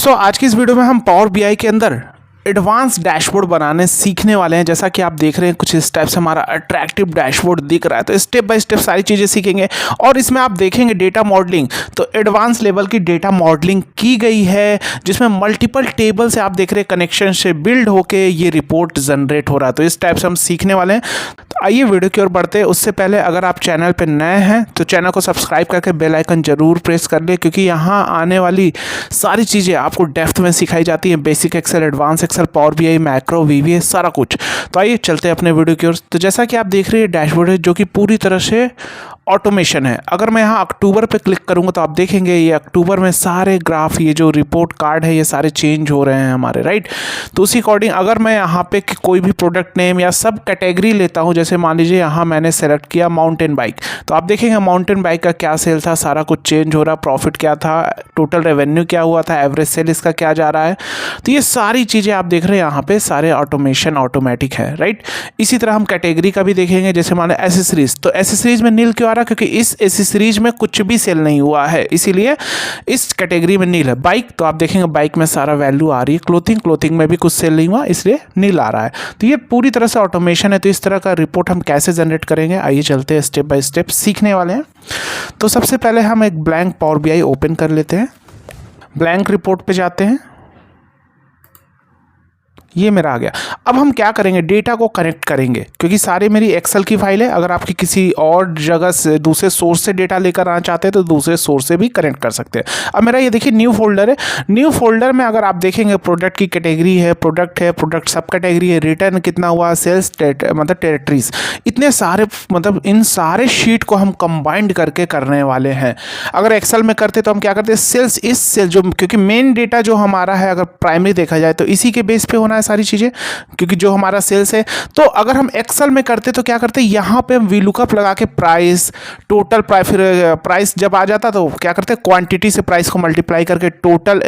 दोस्तों आज की इस वीडियो में हम पावर बीआई के अंदर एडवांस डैशबोर्ड बनाने सीखने वाले हैं। जैसा कि आप देख रहे हैं कुछ इस टाइप से हमारा अट्रैक्टिव डैशबोर्ड दिख रहा है। तो स्टेप बाय स्टेप सारी चीज़ें सीखेंगे और इसमें आप देखेंगे डेटा मॉडलिंग, तो एडवांस लेवल की डेटा मॉडलिंग की गई है जिसमें मल्टीपल टेबल से आप देख रहे हैं कनेक्शन से बिल्ड होके ये रिपोर्ट जनरेट हो रहा है। तो इस टाइप से हम सीखने वाले हैं। तो आइए वीडियो की ओर बढ़ते हैं। उससे पहले अगर आप चैनल पर नए हैं तो चैनल को सब्सक्राइब करके बेल आइकन जरूर प्रेस कर ले, क्योंकि यहाँ आने वाली सारी चीज़ें आपको डेप्थ में सिखाई जाती हैं। Basic Excel, advance Excel, power BI, macro, VBA, सारा कुछ। तो आइए चलते हैं अपने वीडियो की ओर। तो जैसा कि आप देख रहे हैं डैशबोर्ड है जो कि पूरी तरह से ऑटोमेशन है। अगर मैं यहाँ अक्टूबर पे क्लिक करूँगा तो आप देखेंगे ये अक्टूबर में सारे ग्राफ, ये जो रिपोर्ट कार्ड है ये सारे चेंज हो रहे हैं हमारे, राइट। तो उसी अकॉर्डिंग अगर मैं यहाँ पे कोई भी प्रोडक्ट नेम या सब कैटेगरी लेता हूँ, जैसे मान लीजिए यहाँ मैंने सेलेक्ट किया माउंटेन बाइक, तो आप देखेंगे माउंटेन बाइक का क्या सेल था, सारा कुछ चेंज हो रहा, प्रॉफिट क्या था, टोटल रेवेन्यू क्या हुआ था, एवरेज सेल इसका क्या जा रहा है। तो ये सारी चीज़ें आप देख रहे हैं यहाँ पे सारे ऑटोमेशन ऑटोमेटिक है, राइट। इसी तरह हम कैटेगरी का भी देखेंगे। जैसे मान लो एसेसरीज, तो एसेसरीज में नील क्यों आ रहा है, क्योंकि इस एसेसरीज में कुछ भी सेल नहीं हुआ है, इसीलिए इस कैटेगरी में नील है। बाइक, तो आप देखेंगे बाइक में सारा वैल्यू आ रही है। क्लोथिंग में भी कुछ सेल नहीं हुआ, इसलिए नील आ रहा है। तो ये पूरी तरह से ऑटोमेशन है। तो इस तरह का रिपोर्ट हम कैसे जनरेट करेंगे, आइए चलते हैं, स्टेप बाय स्टेप सीखने वाले हैं। तो सबसे पहले हम एक ब्लैंक पावर बीआई ओपन कर लेते हैं। ब्लैंक रिपोर्ट पे जाते हैं, ये मेरा आ गया। अब हम क्या करेंगे, डेटा को कनेक्ट करेंगे, क्योंकि सारे मेरी एक्सेल की फाइल है। अगर आपकी किसी और जगह से दूसरे सोर्स से डेटा लेकर आना चाहते हैं तो दूसरे सोर्स से भी कनेक्ट कर सकते हैं। अब मेरा ये देखिए न्यू फोल्डर है। न्यू फोल्डर में अगर आप देखेंगे प्रोडक्ट की कैटेगरी है, प्रोडक्ट सब कैटेगरी है, रिटर्न कितना हुआ, सेल्स मतलब टेरिटरीज, इतने सारे, मतलब इन सारे शीट को हम कंबाइंड करके करने वाले हैं। अगर एक्सेल में करते तो हम क्या करते हैं, सेल्स, इस सेल जो, क्योंकि मेन डेटा जो हमारा है अगर प्राइमरी देखा जाए तो इसी के बेस पे होना है सारी चीज़ें, क्योंकि जो हमारा सेल्स है। तो अगर हम एक्सेल में करते तो क्या करते, यहाँ पे हम वीलुकअप लगा के प्राइस, टोटल प्राइस, फिर प्राइस जब आ जाता तो क्या करते, क्वांटिटी से प्राइस को मल्टीप्लाई करके टोटल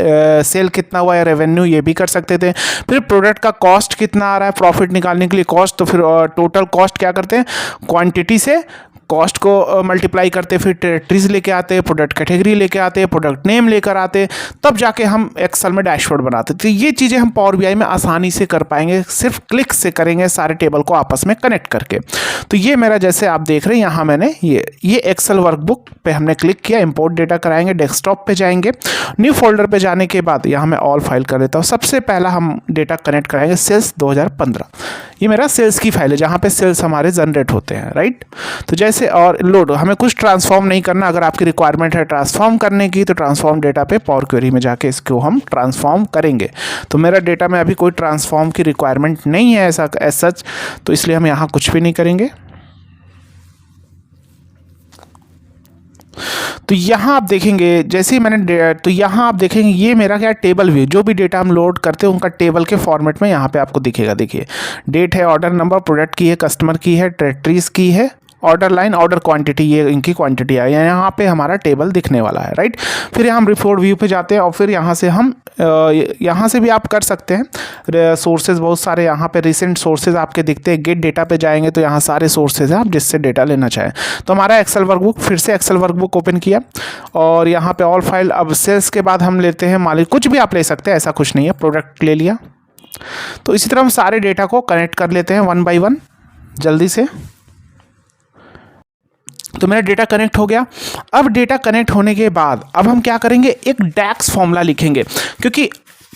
सेल कितना हुआ है, रेवेन्यू, ये भी कर सकते थे। फिर प्रोडक्ट का कॉस्ट कितना आ रहा है, प्रॉफिट निकालने के लिए कॉस्ट, तो फिर टोटल कॉस्ट क्या करते हैं, क्वांटिटी से कॉस्ट को मल्टीप्लाई करते, फिर टेरिटरीज लेके आते, प्रोडक्ट कैटेगरी लेके आते, प्रोडक्ट नेम लेकर आते, तब जाके हम एक्सेल में डैशबोर्ड बनाते। तो ये चीज़ें हम पावर बीआई में आसानी से कर पाएंगे, सिर्फ क्लिक से करेंगे, सारे टेबल को आपस में कनेक्ट करके। तो ये मेरा, जैसे आप देख रहे हैं यहाँ मैंने ये एक्सेल वर्कबुक पे हमने क्लिक किया, इंपोर्ट डेटा कराएंगे, डेस्कटॉप पे जाएंगे, न्यू फोल्डर पे जाने के बाद यहाँ मैं ऑल फाइल कर लेता हूँ। सबसे पहला हम डेटा कनेक्ट कराएंगे सेल्स 2015। ये मेरा सेल्स की फाइल है जहाँ पे सेल्स हमारे जनरेट होते हैं, राइट। तो जैसे और लोड, हमें कुछ ट्रांसफॉर्म नहीं करना। अगर आपकी रिक्वायरमेंट है ट्रांसफॉर्म करने की तो ट्रांसफॉर्म डेटा पे पावर क्वेरी में जाके इसको हम ट्रांसफॉर्म करेंगे। तो मेरा डेटा में अभी कोई ट्रांसफॉर्म की रिक्वायरमेंट नहीं है ऐसा सच, तो इसलिए हम यहाँ कुछ भी नहीं करेंगे। तो यहाँ आप देखेंगे, जैसे ही मैंने तो यहाँ आप देखेंगे ये मेरा क्या टेबल व्यू, जो भी डेटा हम लोड करते हैं उनका टेबल के फॉर्मेट में यहाँ पे आपको दिखेगा। देखिए डेट है, ऑर्डर नंबर, प्रोडक्ट की है, कस्टमर की है, टेरिटरीज की है, ऑर्डर लाइन, ऑर्डर क्वांटिटी, ये इनकी क्वांटिटी है, यहाँ पे हमारा टेबल दिखने वाला है, राइट। फिर हम रिपोर्ट व्यू पे जाते हैं और फिर यहाँ से हम यहाँ से भी आप कर सकते हैं। सोर्सेज बहुत सारे यहाँ पे रिसेंट सोर्सेज आपके दिखते हैं। गेट डेटा पे जाएंगे तो यहाँ सारे सोर्सेज हैं आप जिससे डेटा लेना चाहें। तो हमारा एक्सेल वर्कबुक, फिर से एक्सेल वर्कबुक ओपन किया और यहाँ पे ऑल फाइल। अब सेल्स के बाद हम लेते हैं मालिक, कुछ भी आप ले सकते हैं, ऐसा कुछ नहीं है, प्रोडक्ट ले लिया। तो इसी तरह हम सारे डेटा को कनेक्ट कर लेते हैं वन बाई वन जल्दी से। तो मेरा डेटा कनेक्ट हो गया। अब डेटा कनेक्ट होने के बाद अब हम क्या करेंगे, एक डैक्स फॉर्मूला लिखेंगे,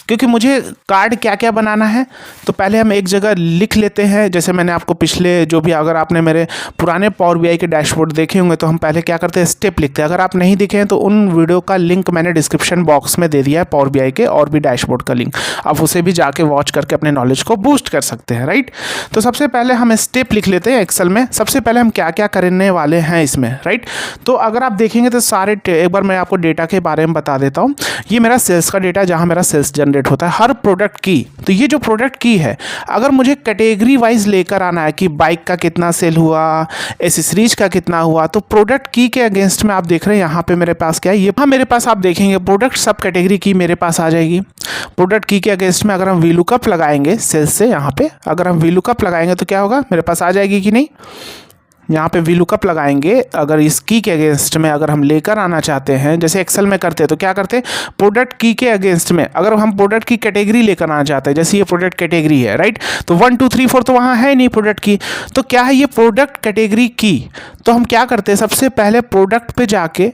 क्योंकि मुझे कार्ड क्या क्या बनाना है। तो पहले हम एक जगह लिख लेते हैं। जैसे मैंने आपको पिछले जो भी, अगर आपने मेरे पुराने पावर बीआई के डैशबोर्ड देखे होंगे तो हम पहले क्या करते हैं, स्टेप लिखते हैं। अगर आप नहीं दिखे हैं तो उन वीडियो का लिंक मैंने डिस्क्रिप्शन बॉक्स में दे दिया है, पावर बीआई के और भी डैशबोर्ड का लिंक, आप उसे भी जाके वॉच करके अपने नॉलेज को बूस्ट कर सकते हैं, राइट। तो सबसे पहले हम स्टेप लिख लेते हैं एक्सेल में। सबसे पहले हम क्या क्या करने वाले हैं इसमें, राइट। तो अगर आप देखेंगे तो सारे, एक बार मैं आपको डेटा के बारे में बता देता हूँ। ये मेरा सेल्स का डेटा, जहाँ मेरा सेल्स जनरेट होता है हर प्रोडक्ट की। तो ये जो प्रोडक्ट की है, अगर मुझे कैटेगरी वाइज लेकर आना है कि बाइक का कितना सेल हुआ, एसेसरीज का कितना हुआ, तो प्रोडक्ट की के अगेंस्ट में आप देख रहे हैं यहाँ पे मेरे पास क्या है, ये मेरे पास आप देखेंगे प्रोडक्ट सब कैटेगरी की मेरे पास आ जाएगी। प्रोडक्ट की के अगेंस्ट में अगर हम वीलुकअप लगाएंगे सेल्स से, यहाँ पे अगर हम वीलुकअप लगाएंगे तो क्या होगा, मेरे पास आ जाएगी कि नहीं। यहाँ पे वी लुकअप लगाएंगे। अगर इस की के अगेंस्ट में अगर हम लेकर आना चाहते हैं, जैसे एक्सेल में करते हैं तो क्या करते हैं, प्रोडक्ट की के अगेंस्ट में अगर हम प्रोडक्ट की कैटेगरी लेकर आना चाहते हैं, जैसे ये प्रोडक्ट कैटेगरी है, राइट, तो 1 2 3 4 तो वहाँ है नहीं प्रोडक्ट की, तो क्या है ये प्रोडक्ट कैटेगरी की। तो हम क्या करते हैं, सबसे पहले प्रोडक्ट पे जाके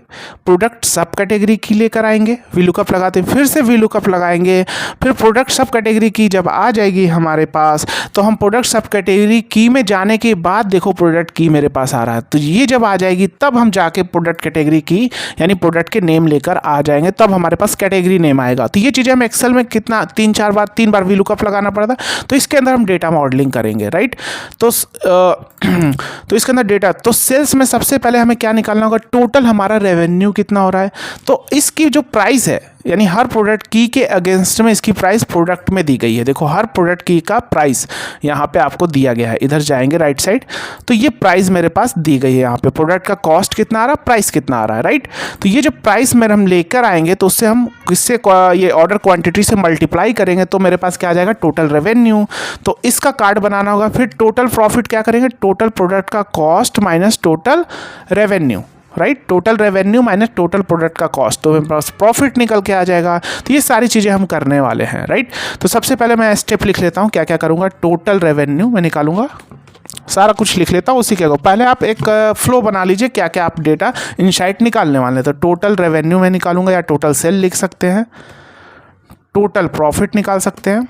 प्रोडक्ट सब कैटेगरी की लेकर आएंगे, वी लुकअप लगाते हैं, फिर से वी लुकअप लगाएंगे, फिर प्रोडक्ट सब कैटेगरी की जब आ जाएगी हमारे पास, तो हम प्रोडक्ट सब कैटेगरी की में जाने के बाद देखो प्रोडक्ट की मेरे पास आ रहा है, तो ये जब आ जाएगी तब हम जाके प्रोडक्ट कैटेगरी की यानी प्रोडक्ट के नेम लेकर आ जाएंगे, तब हमारे पास कैटेगरी नेम आएगा। तो ये चीज़ें हम एक्सेल में कितना 3 बार वी लुकअप लगाना पड़ता, तो इसके अंदर हम डेटा मॉडलिंग करेंगे, राइट। तो इसके अंदर डेटा, तो सेल्स में सबसे पहले हमें क्या निकालना होगा, टोटल हमारा रेवेन्यू कितना हो रहा है। तो इसकी जो प्राइस है यानी हर प्रोडक्ट की के अगेंस्ट में इसकी प्राइस प्रोडक्ट में दी गई है। देखो हर प्रोडक्ट की का प्राइस यहाँ पे आपको दिया गया है, इधर जाएंगे राइट साइड, तो ये प्राइस मेरे पास दी गई है। यहाँ पे प्रोडक्ट का कॉस्ट कितना आ रहा है, प्राइस कितना आ रहा है, राइट। तो ये जो प्राइस में हम लेकर आएंगे तो उससे हम किससे ये ऑर्डर क्वांटिटी से मल्टीप्लाई करेंगे, तो मेरे पास क्या आ जाएगा, टोटल रेवेन्यू। तो इसका कार्ड बनाना होगा। फिर टोटल प्रॉफिट क्या करेंगे, टोटल प्रोडक्ट का cost minus total revenue, right, total revenue minus total product का कॉस्ट, तो मेरे पास प्रॉफिट निकल के आ जाएगा। तो ये सारी चीज़ें हम करने वाले हैं, राइट। तो सबसे पहले मैं स्टेप लिख लेता हूँ, क्या क्या करूँगा, टोटल रेवेन्यू मैं निकालूंगा, सारा कुछ लिख लेता हूँ उसी के। पहले आप एक फ्लो बना लीजिए क्या क्या आप डेटा इनसाइट निकालने वाले हैं। तो टोटल रेवेन्यू मैं निकालूंगा, या टोटल सेल लिख सकते हैं, टोटल प्रॉफिट निकाल सकते हैं।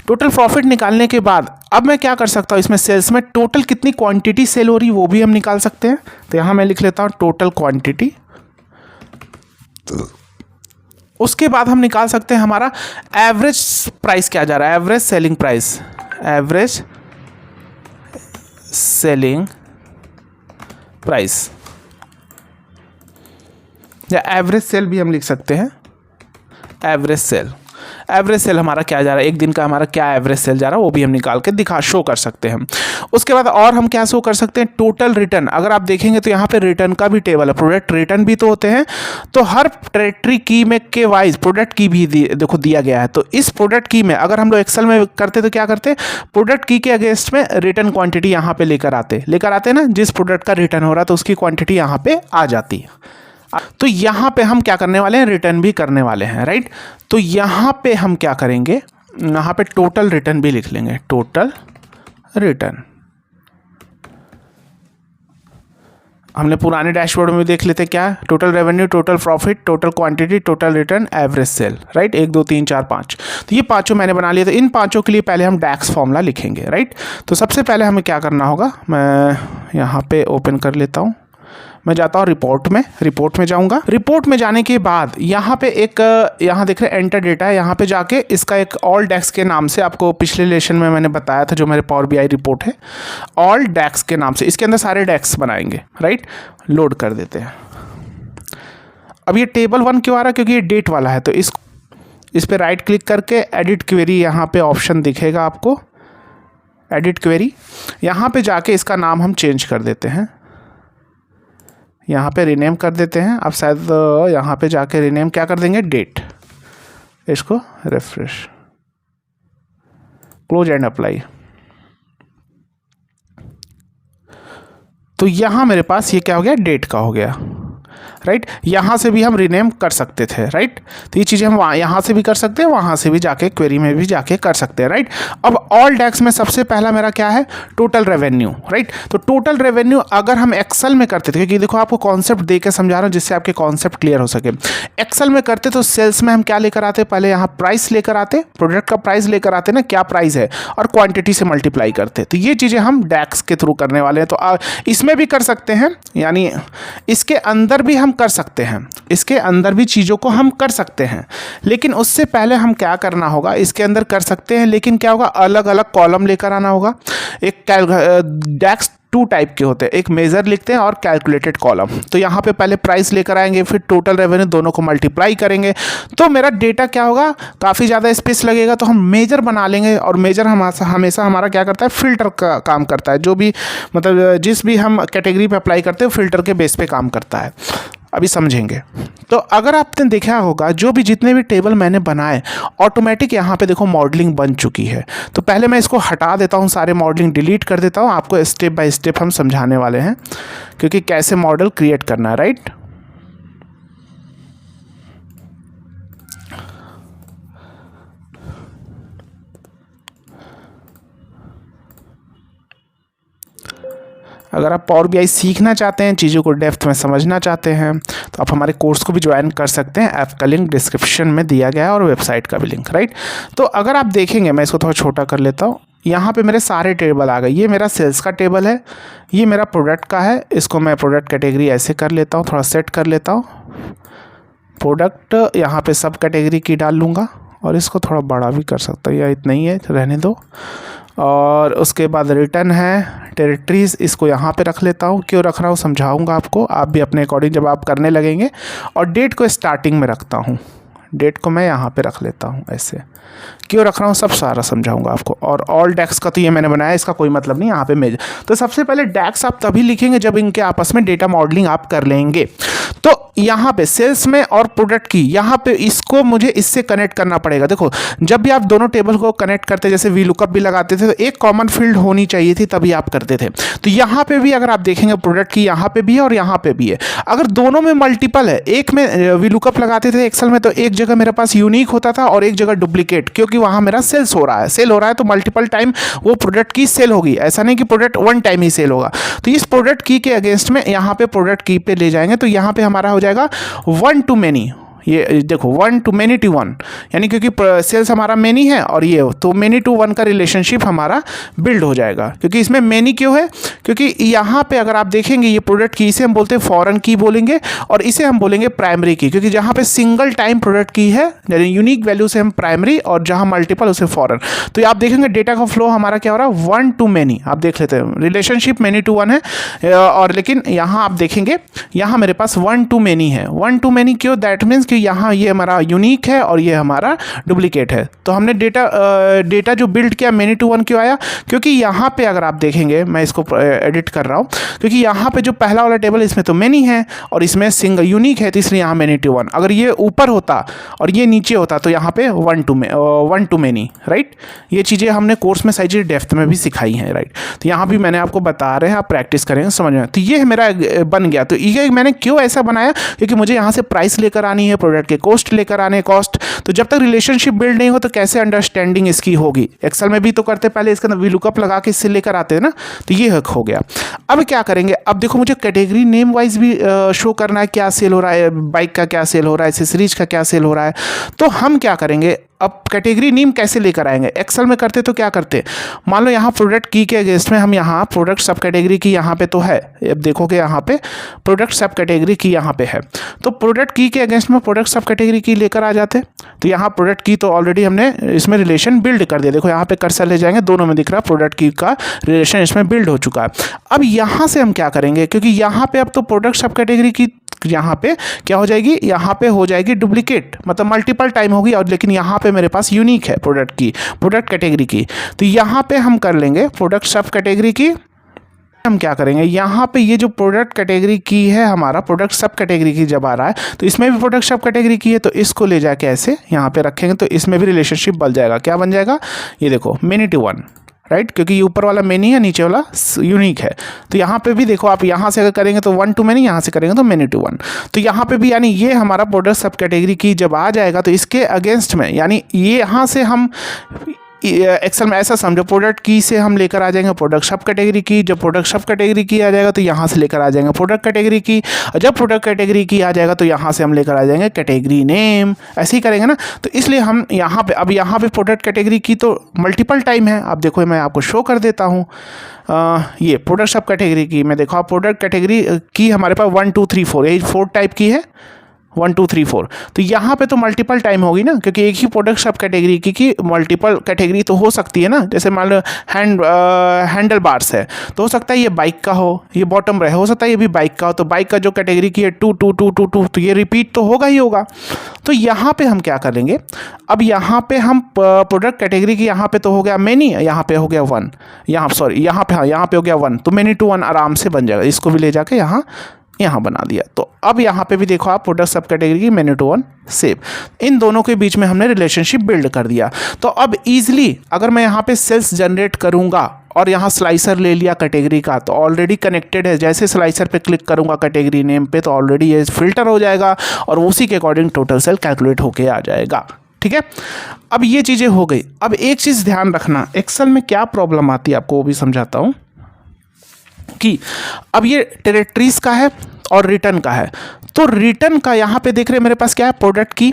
टोटल प्रॉफिट निकालने के बाद अब मैं क्या कर सकता हूँ, इसमें सेल्स में टोटल कितनी क्वांटिटी सेल हो रही है वो भी हम निकाल सकते हैं। तो यहाँ मैं लिख लेता हूँ टोटल क्वांटिटी। उसके बाद हम निकाल सकते हैं हमारा एवरेज प्राइस क्या जा रहा है, average selling price, average selling price, या एवरेज सेल भी हम लिख सकते हैं, एवरेज सेल। एवरेज सेल हमारा क्या जा रहा है, एक दिन का हमारा क्या एवरेज सेल जा रहा है वो भी हम निकाल के शो कर सकते हैं। उसके बाद और हम क्या शो कर सकते हैं, टोटल रिटर्न। अगर आप देखेंगे तो यहाँ पे रिटर्न का भी टेबल है, प्रोडक्ट रिटर्न भी तो होते हैं, तो हर टेरेटरी की में के वाइज प्रोडक्ट की भी देखो दिया गया है। तो इस प्रोडक्ट की में अगर हम लोग एक्सेल में करते तो क्या करते, प्रोडक्ट की के अगेंस्ट में रिटर्न क्वांटिटी यहाँ पे लेकर आते ना, जिस प्रोडक्ट का रिटर्न हो रहा है तो उसकी क्वांटिटी यहाँ पे आ जाती है। तो यहाँ पे हम क्या करने वाले हैं, रिटर्न भी करने वाले हैं, राइट। तो यहाँ पे हम क्या करेंगे, यहाँ पे टोटल रिटर्न भी लिख लेंगे, टोटल रिटर्न। हमने पुराने डैशबोर्ड में देख लेते क्या, total revenue, total profit, total quantity, total return, average sale, right. 1 2 3 4 5, तो ये पांचों मैंने बना लिए। तो इन पांचों के लिए पहले हम डैक्स फॉर्मूला लिखेंगे, राइट। तो सबसे पहले हमें क्या करना होगा, मैं यहाँ पे ओपन कर लेता हूँ, मैं जाता हूँ रिपोर्ट में जाऊँगा। रिपोर्ट में जाने के बाद यहाँ पे एक यहाँ देख रहे हैं एंटर डेटा है, यहाँ पे जाके इसका एक ऑल डैक्स के नाम से, आपको पिछले लेशन में मैंने बताया था जो मेरे पावर BI रिपोर्ट है, ऑल डैक्स के नाम से इसके अंदर सारे डैक्स बनाएंगे, राइट। लोड कर देते हैं। अब ये टेबल 1 क्यों आ रहा है, क्योंकि ये डेट वाला है। तो इस पर राइट क्लिक करके एडिट क्वेरी, यहाँ पे ऑप्शन दिखेगा आपको, एडिट क्वेरी। यहाँ पे जाके इसका नाम हम चेंज कर देते हैं, यहाँ पे रीनेम कर देते हैं। अब शायद यहाँ पे जाके रीनेम क्या कर देंगे, डेट। इसको रिफ्रेश, क्लोज एंड अप्लाई। तो यहाँ मेरे पास ये क्या हो गया, डेट का हो गया, राइट। यहाँ से भी हम रीनेम कर सकते थे, राइट। तो ये चीज़ें हम यहाँ से भी कर सकते हैं, वहाँ से भी जाके क्वेरी में भी जाके कर सकते हैं, राइट। अब ऑल डैक्स में सबसे पहला मेरा क्या है, टोटल रेवेन्यू, राइट। तो टोटल रेवेन्यू अगर हम एक्सेल में करते थे, क्योंकि देखो आपको कॉन्सेप्ट दे के समझा रहा हूँ जिससे आपके कॉन्सेप्ट क्लियर हो सके। एक्सेल में करते तो सेल्स में हम क्या लेकर आते, पहले यहाँ प्राइस लेकर आते, प्रोडक्ट का प्राइस लेकर आते ना, क्या प्राइस है, और क्वान्टिटी से मल्टीप्लाई करते। तो ये चीज़ें हम डैक्स के थ्रू करने वाले हैं। तो इसमें भी कर सकते हैं, यानी इसके अंदर भी हम कर सकते हैं, इसके अंदर भी चीज़ों को हम कर सकते हैं। लेकिन उससे पहले हम क्या करना होगा, इसके अंदर कर सकते हैं लेकिन क्या होगा, अलग अलग कॉलम लेकर आना होगा। एक डैक्स 2 टाइप के होते हैं, एक मेजर लिखते हैं और कैलकुलेटेड कॉलम। तो यहाँ पे पहले प्राइस लेकर आएंगे, फिर टोटल रेवेन्यू, दोनों को मल्टीप्लाई करेंगे। तो मेरा डेटा क्या होगा, काफ़ी ज़्यादा स्पेस लगेगा, तो हम मेजर बना लेंगे। और मेजर हमेशा हमारा क्या करता है, फिल्टर का काम करता है। जो भी मतलब जिस भी हम कैटेगरी पे अप्लाई करते हैं फिल्टर के बेस पे काम करता है। अभी समझेंगे। तो अगर आपने देखा होगा जो भी जितने भी टेबल मैंने बनाए ऑटोमेटिक यहाँ पे देखो मॉडलिंग बन चुकी है। तो पहले मैं इसको हटा देता हूँ, सारे मॉडलिंग डिलीट कर देता हूँ। आपको स्टेप बाय स्टेप हम समझाने वाले हैं क्योंकि कैसे मॉडल क्रिएट करना है, राइट। अगर आप पावर BI सीखना चाहते हैं, चीज़ों को डेप्थ में समझना चाहते हैं, तो आप हमारे कोर्स को भी ज्वाइन कर सकते हैं। ऐप का लिंक डिस्क्रिप्शन में दिया गया है और वेबसाइट का भी लिंक, राइट। तो अगर आप देखेंगे, मैं इसको थोड़ा छोटा कर लेता हूँ। यहाँ पे मेरे सारे टेबल आ गए। ये मेरा सेल्स का टेबल है, ये मेरा प्रोडक्ट का है। इसको मैं प्रोडक्ट कैटेगरी ऐसे कर लेता हूँ, थोड़ा सेट कर लेता हूँ। प्रोडक्ट यहाँ पे सब कैटेगरी की डाल लूँगा और इसको थोड़ा बड़ा भी कर सकता हूँ, या इतना ही है रहने दो। और उसके बाद रिटर्न है, टेरिटरीज़, इसको यहाँ पे रख लेता हूँ। क्यों रख रहा हूँ समझाऊँगा आपको, आप भी अपने अकॉर्डिंग जब आप करने लगेंगे। और डेट को स्टार्टिंग में रखता हूँ, डेट को मैं यहाँ पे रख लेता हूँ ऐसे। क्यों रख रहा हूँ सब सारा समझाऊंगा आपको। और ऑल डैक्स का तो ये मैंने बनाया, इसका कोई मतलब नहीं यहाँ पे मेज। तो सबसे पहले डैक्स आप तभी लिखेंगे जब इनके आपस में डेटा मॉडलिंग आप कर लेंगे। तो यहाँ पे सेल्स में और प्रोडक्ट की, यहाँ पे इसको मुझे इससे कनेक्ट करना पड़ेगा। देखो जब भी आप दोनों टेबल को कनेक्ट करते, जैसे वी लुकअप भी लगाते थे, तो एक कॉमन फील्ड होनी चाहिए थी तभी आप करते थे। तो यहाँ पे भी अगर आप देखेंगे प्रोडक्ट की यहाँ पे भी है और यहाँ पे भी है। अगर दोनों में मल्टीपल है, एक में वी लुकअप लगाते थे एक्सेल में, तो एक जगह मेरे पास यूनिक होता था और एक जगह डुप्लीकेट, क्योंकि वहाँ मेरा सेल्स हो रहा है। सेल हो रहा है तो मल्टीपल टाइम वो प्रोडक्ट की सेल होगी, ऐसा नहीं कि प्रोडक्ट वन टाइम ही सेल होगा। तो इस प्रोडक्ट की के अगेंस्ट में यहाँ पे प्रोडक्ट की पे ले जाएंगे, तो यहाँ पे हमारा हो जाएगा वन टू मैनी। ये देखो one to many to one, यानी क्योंकि सेल्स हमारा मैनी है और ये तो मैनी टू वन का रिलेशनशिप हमारा बिल्ड हो जाएगा। क्योंकि इसमें मैनी क्यों है, क्योंकि यहाँ पे अगर आप देखेंगे ये प्रोडक्ट की, इसे हम बोलते हैं फॉरेन की बोलेंगे और इसे हम बोलेंगे प्राइमरी की। क्योंकि जहाँ पे सिंगल टाइम प्रोडक्ट की है, यानी यूनिक वैल्यू से हम प्राइमरी, और जहाँ मल्टीपल उसे फॉरेन। तो आप देखेंगे डेटा का फ्लो हमारा क्या हो रहा है, वन टू मैनी। आप देख लेते हैं रिलेशनशिप मैनी टू वन है, और लेकिन यहाँ आप देखेंगे यहाँ मेरे पास वन टू मैनी है। वन टू मैनी क्यों, दैट मीन्स कि यहाँ ये हमारा यूनिक है और ये हमारा डुप्लीकेट है। तो हमने डेटा जो बिल्ड किया मैनी टू वन क्यों आया, क्योंकि यहाँ पे अगर आप देखेंगे, मैं इसको एडिट कर रहा हूँ, क्योंकि यहाँ पे जो पहला वाला टेबल इसमें तो मैनी है और इसमें सिंगल यूनिक है, तो इसलिए यहाँ मैनी टू वन। अगर ये ऊपर होता और ये नीचे होता तो यहाँ पे वन टू मैनी, राइट। ये चीज़ें हमने कोर्स में सारी चीज़ें डेप्थ में भी सिखाई हैं, राइट। तो यहाँ भी मैंने आपको बता रहे हैं, आप प्रैक्टिस करेंगे समझ में। तो ये मेरा बन गया। तो ये मैंने क्यों ऐसा बनाया, क्योंकि मुझे यहाँ से प्राइस लेकर आनी है, प्रोडक्ट के कॉस्ट लेकर आने कॉस्ट। तो जब तक रिलेशनशिप बिल्ड नहीं हो तो कैसे अंडरस्टैंडिंग इसकी होगी। एक्सेल में भी तो करते, पहले इसका वी लुकअप लगा के इससे लेकर आते हैं ना। तो ये हक हो गया। अब क्या करेंगे, अब देखो मुझे कैटेगरी नेम वाइज भी शो करना है, क्या सेल हो रहा है, बाइक का क्या सेल हो रहा है, एक्सेसरीज का क्या सेल हो रहा है। तो हम क्या करेंगे, अब कैटेगरी नेम कैसे लेकर आएंगे। एक्सेल में करते तो क्या करते, मान लो यहाँ प्रोडक्ट की के अगेंस्ट में हम यहाँ प्रोडक्ट सब कैटेगरी की यहाँ पे तो है, अब देखोगे यहाँ पे प्रोडक्ट सब कैटेगरी की यहाँ पे है, तो प्रोडक्ट की के अगेंस्ट में प्रोडक्ट सब कैटेगरी की लेकर आ जाते। तो यहाँ प्रोडक्ट की तो ऑलरेडी हमने इसमें रिलेशन बिल्ड कर दिया। देखो यहाँ पे कर्सर ले जाएंगे, दोनों में दिख रहा है प्रोडक्ट की का रिलेशन इसमें बिल्ड हो चुका है। अब यहाँ से हम क्या करेंगे, क्योंकि यहाँ पे अब तो प्रोडक्ट सब कैटेगरी की यहाँ पे क्या हो जाएगी, यहाँ पे हो जाएगी डुप्लीकेट, मतलब मल्टीपल टाइम होगी। और लेकिन यहाँ पे मेरे पास यूनिक है प्रोडक्ट की, प्रोडक्ट कैटेगरी की। तो यहाँ पे हम कर लेंगे प्रोडक्ट सब कैटेगरी की। हम क्या करेंगे, यहाँ पे ये जो प्रोडक्ट कैटेगरी की है हमारा, प्रोडक्ट सब कैटेगरी की जब आ रहा है, तो इसमें भी प्रोडक्ट सब कैटेगरी की है, तो इसको ले जाके ऐसे यहाँ पे रखेंगे, तो इसमें भी रिलेशनशिप बन जाएगा। क्या बन जाएगा, ये देखो मैनी टू वन, राइट। क्योंकि ये ऊपर वाला मैनी है, नीचे वाला यूनिक है। तो यहाँ पे भी देखो, आप यहाँ से अगर करेंगे तो वन टू मैनी, यहाँ से करेंगे तो मैनी टू वन। तो यहाँ पे भी यानी ये हमारा प्रोडक्ट सब कैटेगरी की जब आ जाएगा, तो इसके अगेंस्ट में, यानी ये यहाँ से हम एक्सेल में ऐसा समझो, प्रोडक्ट की से हम लेकर आ जाएंगे प्रोडक्ट सब कैटेगरी की। जब प्रोडक्ट सब कैटेगरी की आ जाएगा तो यहाँ से लेकर आ जाएंगे प्रोडक्ट कैटेगरी की। और जब प्रोडक्ट कैटेगरी की आ जाएगा तो यहाँ से हम लेकर आ जाएंगे कैटेगरी नेम। ऐसे ही करेंगे ना। तो इसलिए हम यहाँ पे, अब यहाँ पे प्रोडक्ट कैटेगरी की तो मल्टीपल टाइम है। आप देखो, मैं आपको शो कर देता हूँ। ये प्रोडक्ट सब कैटेगरी की मैं देखो, आप प्रोडक्ट कैटेगरी की हमारे पास 1 2 3 4, यही 4 टाइप की है, 1 2 3 4। तो यहाँ पे तो मल्टीपल टाइम होगी ना, क्योंकि एक ही प्रोडक्ट सब कैटेगरी की मल्टीपल कैटेगरी तो हो सकती है ना। जैसे मान लो हैंडल बार्स है, तो हो सकता है ये बाइक का हो, ये बॉटम रहे, हो सकता है ये भी बाइक का हो। तो बाइक का जो कैटेगरी की है 2 2 2 2 2, तो ये रिपीट तो होगा ही होगा। तो यहाँ पे हम क्या करेंगे, अब यहाँ पे हम प्रोडक्ट कैटेगरी की, यहाँ पे तो हो गया मैनी, यहाँ पे हो गया 1, यहाँ सॉरी यहाँ पे, हाँ यहाँ पे हो गया 1, तो मैनी टू 1 आराम से बन जाएगा। इसको भी ले जाके यहाँ यहाँ बना दिया। तो अब यहाँ पे भी देखो आप प्रोडक्ट सब कैटेगरी की मेन्यू टू वन सेव, इन दोनों के बीच में हमने रिलेशनशिप बिल्ड कर दिया। तो अब ईजिली अगर मैं यहाँ पे सेल्स जनरेट करूँगा और यहाँ स्लाइसर ले लिया कैटेगरी का, तो ऑलरेडी कनेक्टेड है। जैसे स्लाइसर पे क्लिक करूँगा कैटेगरी नेम पे, तो ऑलरेडी ये फिल्टर हो जाएगा और उसी के अकॉर्डिंग टोटल सेल कैलकुलेट होके आ जाएगा। ठीक है, अब ये चीज़ें हो गई। अब एक चीज़ ध्यान रखना, एक्सेल में क्या प्रॉब्लम आती है आपको वो भी समझाता हूँ कि अब ये टेरिटरीज का है और रिटर्न का है। तो रिटर्न का यहाँ पे देख रहे हैं मेरे पास क्या है, प्रोडक्ट की,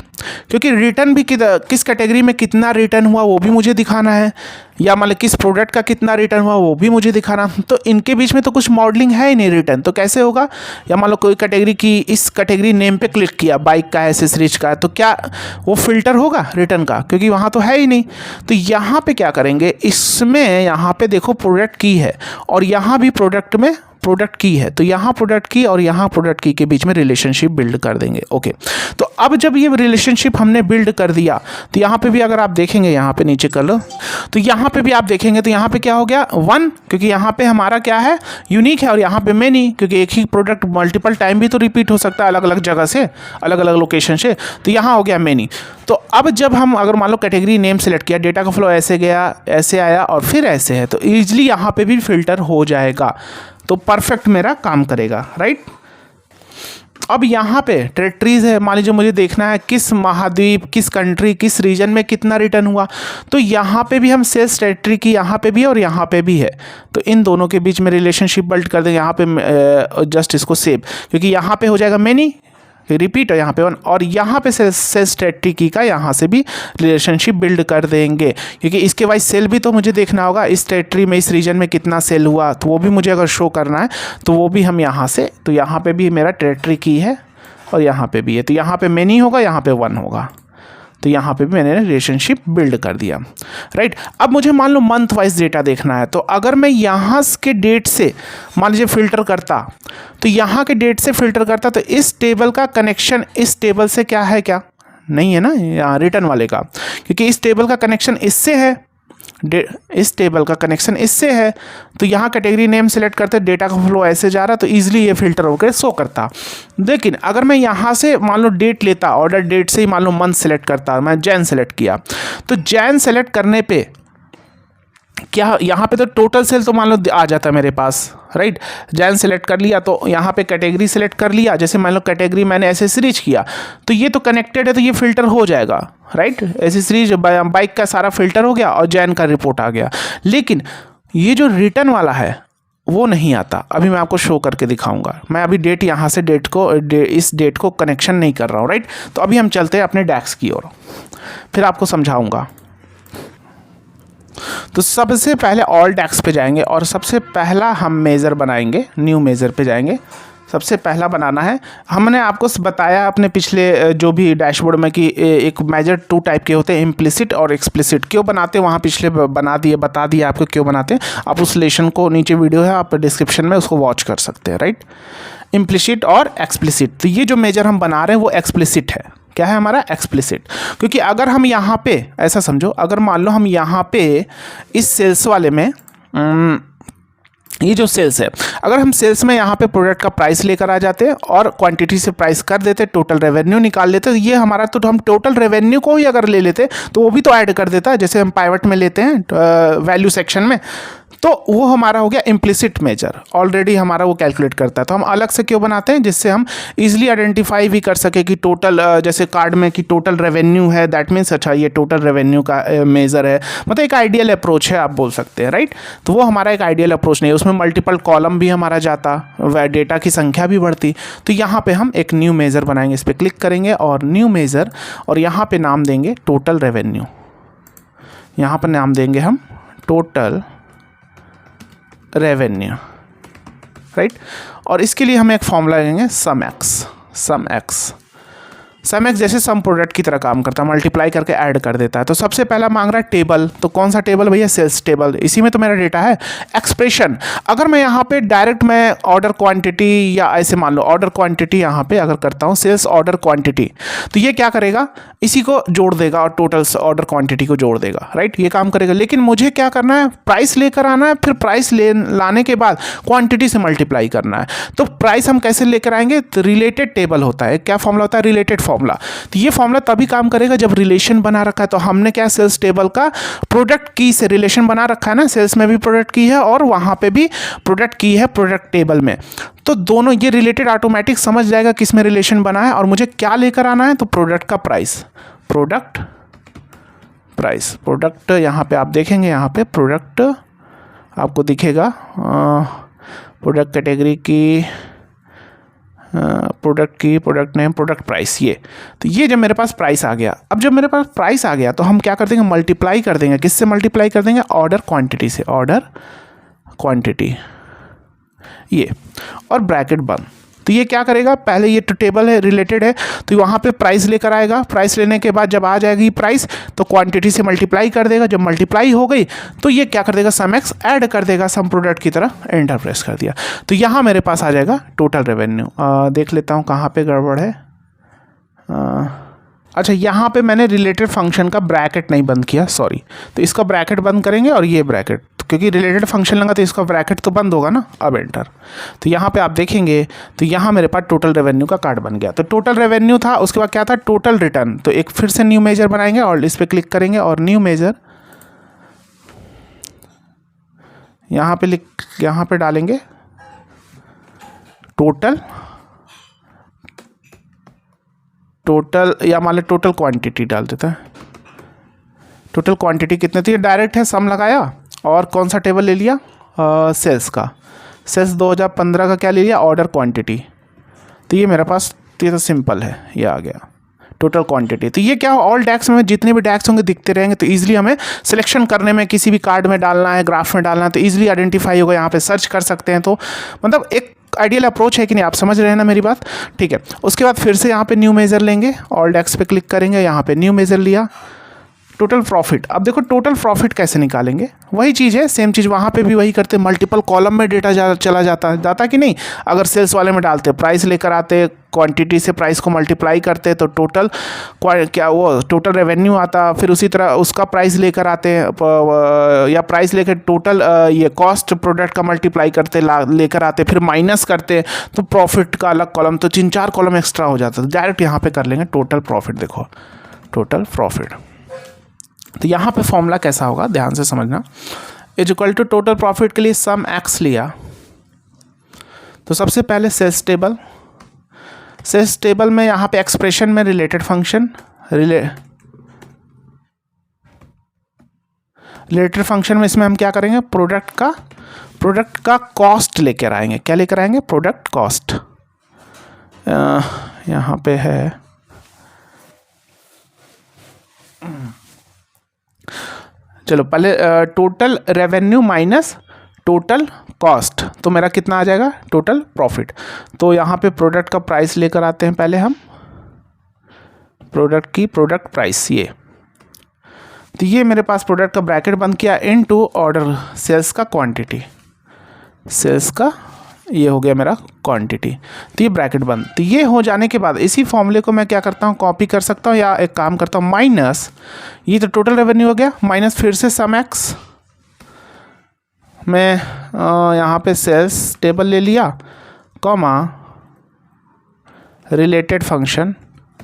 क्योंकि रिटर्न भी किस कैटेगरी में कितना रिटर्न हुआ वो भी मुझे दिखाना है, या मतलब किस प्रोडक्ट का कितना रिटर्न हुआ वो भी मुझे दिखाना। तो इनके बीच में तो कुछ मॉडलिंग है ही नहीं रिटर्न, तो कैसे होगा। या मान लो कोई कैटेगरी की, इस कैटेगरी नेम पे क्लिक किया, बाइक का है, एसेसरीज का है, तो क्या वो फिल्टर होगा रिटर्न का, क्योंकि वहाँ तो है ही नहीं। तो यहाँ पे क्या करेंगे, इसमें यहाँ पे देखो प्रोडक्ट की है और यहाँ भी प्रोडक्ट में प्रोडक्ट की है, तो यहाँ प्रोडक्ट की और यहाँ प्रोडक्ट की के बीच में रिलेशनशिप बिल्ड कर देंगे। ओके, तो अब जब ये रिलेशनशिप हमने बिल्ड कर दिया, तो यहाँ पे भी अगर आप देखेंगे, यहाँ पे नीचे कर लो, तो यहाँ पे भी आप देखेंगे तो यहाँ पे क्या हो गया, वन, क्योंकि यहाँ पे हमारा क्या है, यूनिक है, और यहाँ पे मैनी, क्योंकि एक ही प्रोडक्ट मल्टीपल टाइम भी तो रिपीट हो सकता है अलग अलग जगह से, अलग अलग लोकेशन से, तो यहाँ हो गया मैनी। तो अब जब हम अगर मान लो कैटेगरी नेम सेलेक्ट किया, डेटा का फ्लो ऐसे गया, ऐसे आया और फिर ऐसे है, तो ईजिली यहाँ पे भी फिल्टर हो जाएगा, तो परफेक्ट मेरा काम करेगा, राइट। अब यहाँ पे टेरिटरीज है, मान लीजिए मुझे देखना है किस महाद्वीप, किस कंट्री, किस रीजन में कितना रिटर्न हुआ, तो यहाँ पे भी हम सेल्स टेरिटरी की यहाँ पे भी और यहाँ पे भी है, तो इन दोनों के बीच में रिलेशनशिप बिल्ड कर देंगे। यहाँ पे जस्ट इसको सेव, क्योंकि यहाँ पे हो जाएगा मैनी, रिपीट है यहाँ पे वन, और यहाँ पे सेल्स टेरिटरी की का यहाँ से भी रिलेशनशिप बिल्ड कर देंगे, क्योंकि इसके वाइज सेल भी तो मुझे देखना होगा, इस टेरिटरी में इस रीजन में कितना सेल हुआ, तो वो भी मुझे अगर शो करना है तो वो भी हम यहाँ से, तो यहाँ पे भी मेरा टेरिटरी की है और यहाँ पे भी है, तो यहाँ पे मैनी होगा, यहाँ पे वन होगा, तो यहाँ पे भी मैंने रिलेशनशिप बिल्ड कर दिया, राइट। अब मुझे मान लो मंथ वाइज डेटा देखना है, तो अगर मैं यहाँ के डेट से मान लीजिए फिल्टर करता, तो यहाँ के डेट से फिल्टर करता, तो इस टेबल का कनेक्शन इस टेबल से क्या है, क्या नहीं है ना, यहाँ रिटर्न वाले का, क्योंकि इस टेबल का कनेक्शन इससे है, इस टेबल का कनेक्शन इससे है, तो यहाँ कैटेगरी नेम सेलेक्ट करते, डेटा का फ्लो ऐसे जा रहा, तो ईजिली ये फिल्टर होकर शो करता। लेकिन अगर मैं यहाँ से मान लो डेट लेता, ऑर्डर डेट से ही मान लो मंथ सेलेक्ट करता, मैं जैन सेलेक्ट किया, तो जैन सेलेक्ट करने पे क्या यहाँ पे तो टोटल सेल तो मान लो आ जाता है मेरे पास, राइट। जैन सेलेक्ट कर लिया, तो यहाँ पे कैटेगरी सेलेक्ट कर लिया, जैसे मान लो कैटेगरी मैंने एसेसरीज किया, तो ये तो कनेक्टेड है, तो ये फिल्टर हो जाएगा, राइट। एसेसरीज बाइक का सारा फिल्टर हो गया और जैन का रिपोर्ट आ गया। लेकिन ये जो रिटर्न वाला है वो नहीं आता, अभी मैं आपको शो करके दिखाऊंगा। मैं अभी डेट यहाँ से इस डेट को कनेक्शन नहीं कर रहा हूँ, राइट। तो अभी हम चलते हैं अपने डैक्स की ओर, फिर आपको समझाऊंगा। तो सबसे पहले ऑल डैक्स पे जाएंगे और सबसे पहला हम मेज़र बनाएंगे, न्यू मेज़र पे जाएंगे। सबसे पहला बनाना है, हमने आपको बताया अपने पिछले जो भी डैशबोर्ड में कि एक मेजर टू टाइप के होते हैं, इम्प्लिसिट और एक्सप्लिसिट। क्यों बनाते हैं वहाँ पिछले बता दिए आपको क्यों बनाते हैं। आप उस लेसन को, नीचे वीडियो है, आप डिस्क्रिप्शन में उसको वॉच कर सकते हैं, राइट। इम्प्लिसिट और एक्सप्लिसिट, तो ये जो मेजर हम बना रहे हैं वो एक्सप्लिसिट है। क्या है हमारा, एक्सप्लिसिट। क्योंकि अगर हम यहाँ पे ऐसा समझो, अगर मान लो हम यहाँ पे इस सेल्स वाले में ये जो सेल्स है, अगर हम सेल्स में यहाँ पे प्रोडक्ट का प्राइस लेकर आ जाते हैं और क्वांटिटी से प्राइस कर देते, टोटल रेवेन्यू निकाल लेते, तो ये हमारा, तो हम टोटल रेवेन्यू को ही अगर ले लेते तो वो भी तो ऐड कर देता है, जैसे हम पाइवट में लेते हैं वैल्यू सेक्शन में, तो वो हमारा हो गया इम्प्लिसिट मेजर, ऑलरेडी हमारा वो कैलकुलेट करता है। तो हम अलग से क्यों बनाते हैं, जिससे हम इजीली आइडेंटिफाई भी कर सके कि टोटल, जैसे कार्ड में कि टोटल रेवेन्यू है, दैट मीन्स अच्छा ये टोटल रेवेन्यू का मेजर है, मतलब एक आइडियल अप्रोच है, आप बोल सकते हैं, राइट। तो वो हमारा एक आइडियल अप्रोच नहीं है, उसमें मल्टीपल कॉलम भी हमारा जाता, डेटा की संख्या भी बढ़ती। तो यहाँ पे हम एक न्यू मेजर बनाएंगे, इस पर क्लिक करेंगे और न्यू मेजर, और यहाँ पे नाम देंगे टोटल रेवेन्यू, यहाँ पर नाम देंगे हम टोटल रेवेन्यू, राइट। और इसके लिए हम एक फॉर्मूला लेंगे सम एक्स। सम एक्स जैसे सम प्रोडक्ट की तरह काम करता है, मल्टीप्लाई करके ऐड कर देता है। तो सबसे पहला मांग रहा है टेबल, तो कौन सा टेबल भैया? सेल्स टेबल, इसी में तो मेरा डेटा है। एक्सप्रेशन, अगर मैं यहाँ पे डायरेक्ट मैं ऑर्डर क्वांटिटी या ऐसे मान लो ऑर्डर क्वांटिटी यहाँ पे अगर करता हूँ सेल्स ऑर्डर क्वांटिटी, तो ये क्या करेगा? इसी को जोड़ देगा और टोटल ऑर्डर क्वांटिटी को जोड़ देगा, राइट? ये काम करेगा। लेकिन मुझे क्या करना है? प्राइस लेकर आना है, फिर प्राइस लाने के बाद क्वांटिटी से मल्टीप्लाई करना है। तो प्राइस हम कैसे लेकर आएंगे? तो रिलेटेड टेबल होता है, क्या फॉर्मूला होता है? Related formula. तो ये फॉर्मूला तभी काम करेगा जब रिलेशन बना रखा है। तो हमने क्या सेल्स टेबल का प्रोडक्ट की से रिलेशन बना रखा है ना, सेल्स में भी प्रोडक्ट की है और वहां पे भी प्रोडक्ट की है प्रोडक्ट टेबल में। तो दोनों ये रिलेटेड ऑटोमेटिक समझ जाएगा किस में रिलेशन बना है और मुझे क्या लेकर आना है। तो प्रोडक्ट का प्राइस, प्रोडक्ट प्राइस, प्रोडक्ट यहाँ पे आप देखेंगे, यहाँ पे प्रोडक्ट आपको दिखेगा, प्रोडक्ट कैटेगरी की, प्रोडक्ट नेम, प्रोडक्ट प्राइस, ये। तो ये जब मेरे पास प्राइस आ गया, अब जब मेरे पास प्राइस आ गया तो हम क्या कर देंगे? मल्टीप्लाई कर देंगे। किससे मल्टीप्लाई कर देंगे? ऑर्डर क्वांटिटी से, ऑर्डर क्वांटिटी, ये, और ब्रैकेट बंद। तो ये क्या करेगा? पहले ये तो टेबल है, रिलेटेड है, तो वहाँ पे प्राइस लेकर आएगा। प्राइस लेने के बाद जब आ जाएगी प्राइस तो क्वांटिटी से मल्टीप्लाई कर देगा। जब मल्टीप्लाई हो गई तो ये क्या कर देगा? सम एक्स ऐड कर देगा सम प्रोडक्ट की तरह। एंटर प्रेस कर दिया तो यहाँ मेरे पास आ जाएगा टोटल रेवेन्यू। देख लेता हूँ कहाँ पे गड़बड़ है। अच्छा, यहाँ पे मैंने रिलेटेड फंक्शन का ब्रैकेट नहीं बंद किया, सॉरी। तो इसका ब्रैकेट बंद करेंगे और ये ब्रैकेट, क्योंकि रिलेटेड फंक्शन लगा तो इसका ब्रैकेट तो बंद होगा ना। अब एंटर। तो यहाँ पे आप देखेंगे तो यहाँ मेरे पास टोटल रेवेन्यू का कार्ड बन गया। तो टोटल रेवेन्यू था, उसके बाद क्या था? Total return. तो एक फिर से न्यू मेजर बनाएंगे और इस पर क्लिक करेंगे और न्यू मेजर यहाँ पे डालेंगे टोटल या मान लो टोटल क्वांटिटी डाल देता है। टोटल क्वांटिटी कितनी थी? डायरेक्ट है, सम लगाया और कौन सा टेबल ले लिया? सेल्स का। सेल्स 2015 का क्या ले लिया? Order quantity. तो ये मेरे पास, ये तो सिंपल है, ये आ गया टोटल क्वांटिटी। तो ये क्या, ऑल डैक्स में जितने भी डैक्स होंगे दिखते रहेंगे, तो ईजिली हमें सिलेक्शन करने में, किसी भी कार्ड में डालना है, ग्राफ में डालना है, तो ईजिली आइडेंटिफाई होगा। यहाँ पे सर्च कर सकते हैं। तो मतलब एक आइडियल अप्रोच है कि नहीं? आप समझ रहे हैं ना मेरी बात? ठीक है। उसके बाद फिर से यहाँ पे न्यू मेजर लेंगे, ऑल डैक्स पे क्लिक करेंगे, यहाँ पे न्यू मेजर लिया, टोटल प्रॉफिट। अब देखो टोटल प्रॉफिट कैसे निकालेंगे? वही चीज़ है, सेम चीज़ वहाँ पे भी वही करते, मल्टीपल कॉलम में डेटा चला जाता कि नहीं? अगर सेल्स वाले में डालते, प्राइस लेकर आते, क्वांटिटी से प्राइस को मल्टीप्लाई करते तो टोटल क्या वो टोटल रेवेन्यू आता। फिर उसी तरह उसका प्राइस लेकर आते या प्राइस लेकर टोटल ये कॉस्ट प्रोडक्ट का मल्टीप्लाई करते लेकर आते, फिर माइनस करते तो प्रॉफिट का अलग कॉलम, तो 3-4 कॉलम एक्स्ट्रा हो जाता। तो डायरेक्ट यहाँ पे कर लेंगे टोटल प्रॉफिट। देखो टोटल प्रॉफिट। तो यहाँ पे फॉर्मूला कैसा होगा, ध्यान से समझना। Is equal to total profit के लिए सम एक्स लिया, तो सबसे पहले सेल्स टेबल में यहाँ पे एक्सप्रेशन में रिलेटेड फंक्शन, रिलेटेड फंक्शन में इसमें हम क्या करेंगे? प्रोडक्ट का कॉस्ट लेकर आएंगे। क्या लेकर आएंगे? Product cost. यहाँ पे है, चलो पहले total revenue minus total cost, तो मेरा कितना आ जाएगा? Total profit. तो यहाँ पे प्रोडक्ट का प्राइस लेकर आते हैं पहले हम, प्रोडक्ट की प्रोडक्ट प्राइस, ये। तो ये मेरे पास प्रोडक्ट का ब्रैकेट बंद किया इनटू ऑर्डर सेल्स का क्वांटिटी, सेल्स का ये हो गया मेरा क्वांटिटी। तो ये ब्रैकेट बंद। तो ये हो जाने के बाद इसी फॉर्मूले को मैं क्या करता हूँ? कॉपी कर सकता हूँ या एक काम करता हूँ, माइनस, ये तो टोटल रेवेन्यू हो गया, माइनस फिर से सम एक्स, मैं यहाँ पे सेल्स टेबल ले लिया, comma related function,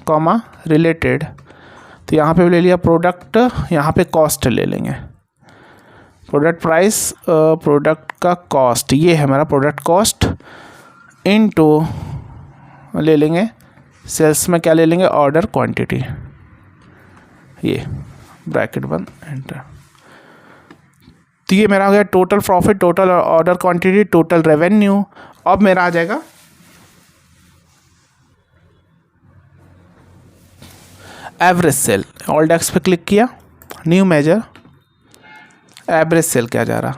comma related, तो यहाँ पे ले लिया प्रोडक्ट, यहाँ पे कॉस्ट ले लेंगे, प्रोडक्ट प्राइस, प्रोडक्ट का कॉस्ट, ये है मेरा प्रोडक्ट कॉस्ट, इनटू ले लेंगे सेल्स में क्या ले लेंगे? ऑर्डर क्वांटिटी, ये ब्रैकेट बंद, एंटर। तो ये मेरा हो गया total profit, total order quantity, total revenue. अब मेरा आ जाएगा एवरेज सेल, ऑल डेक्स पे क्लिक किया, न्यू मेजर, एवरेज सेल क्या जा रहा?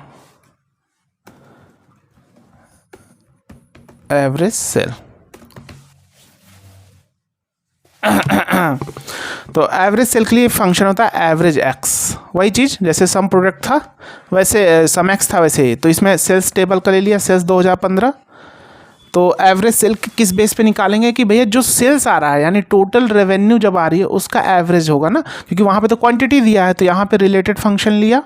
Average sale. तो एवरेज सेल के लिए फंक्शन होता है एवरेज एक्स, वही चीज़ जैसे सम प्रोडक्ट था वैसे सम एक्स था वैसे ही। तो इसमें सेल्स टेबल का ले लिया, सेल्स 2015। तो एवरेज सेल किस बेस पे निकालेंगे कि भैया जो सेल्स आ रहा है यानी टोटल रेवेन्यू जब आ रही है उसका एवरेज होगा ना, क्योंकि वहाँ पे तो क्वांटिटी दिया है। तो यहाँ पे रिलेटेड फंक्शन लिया,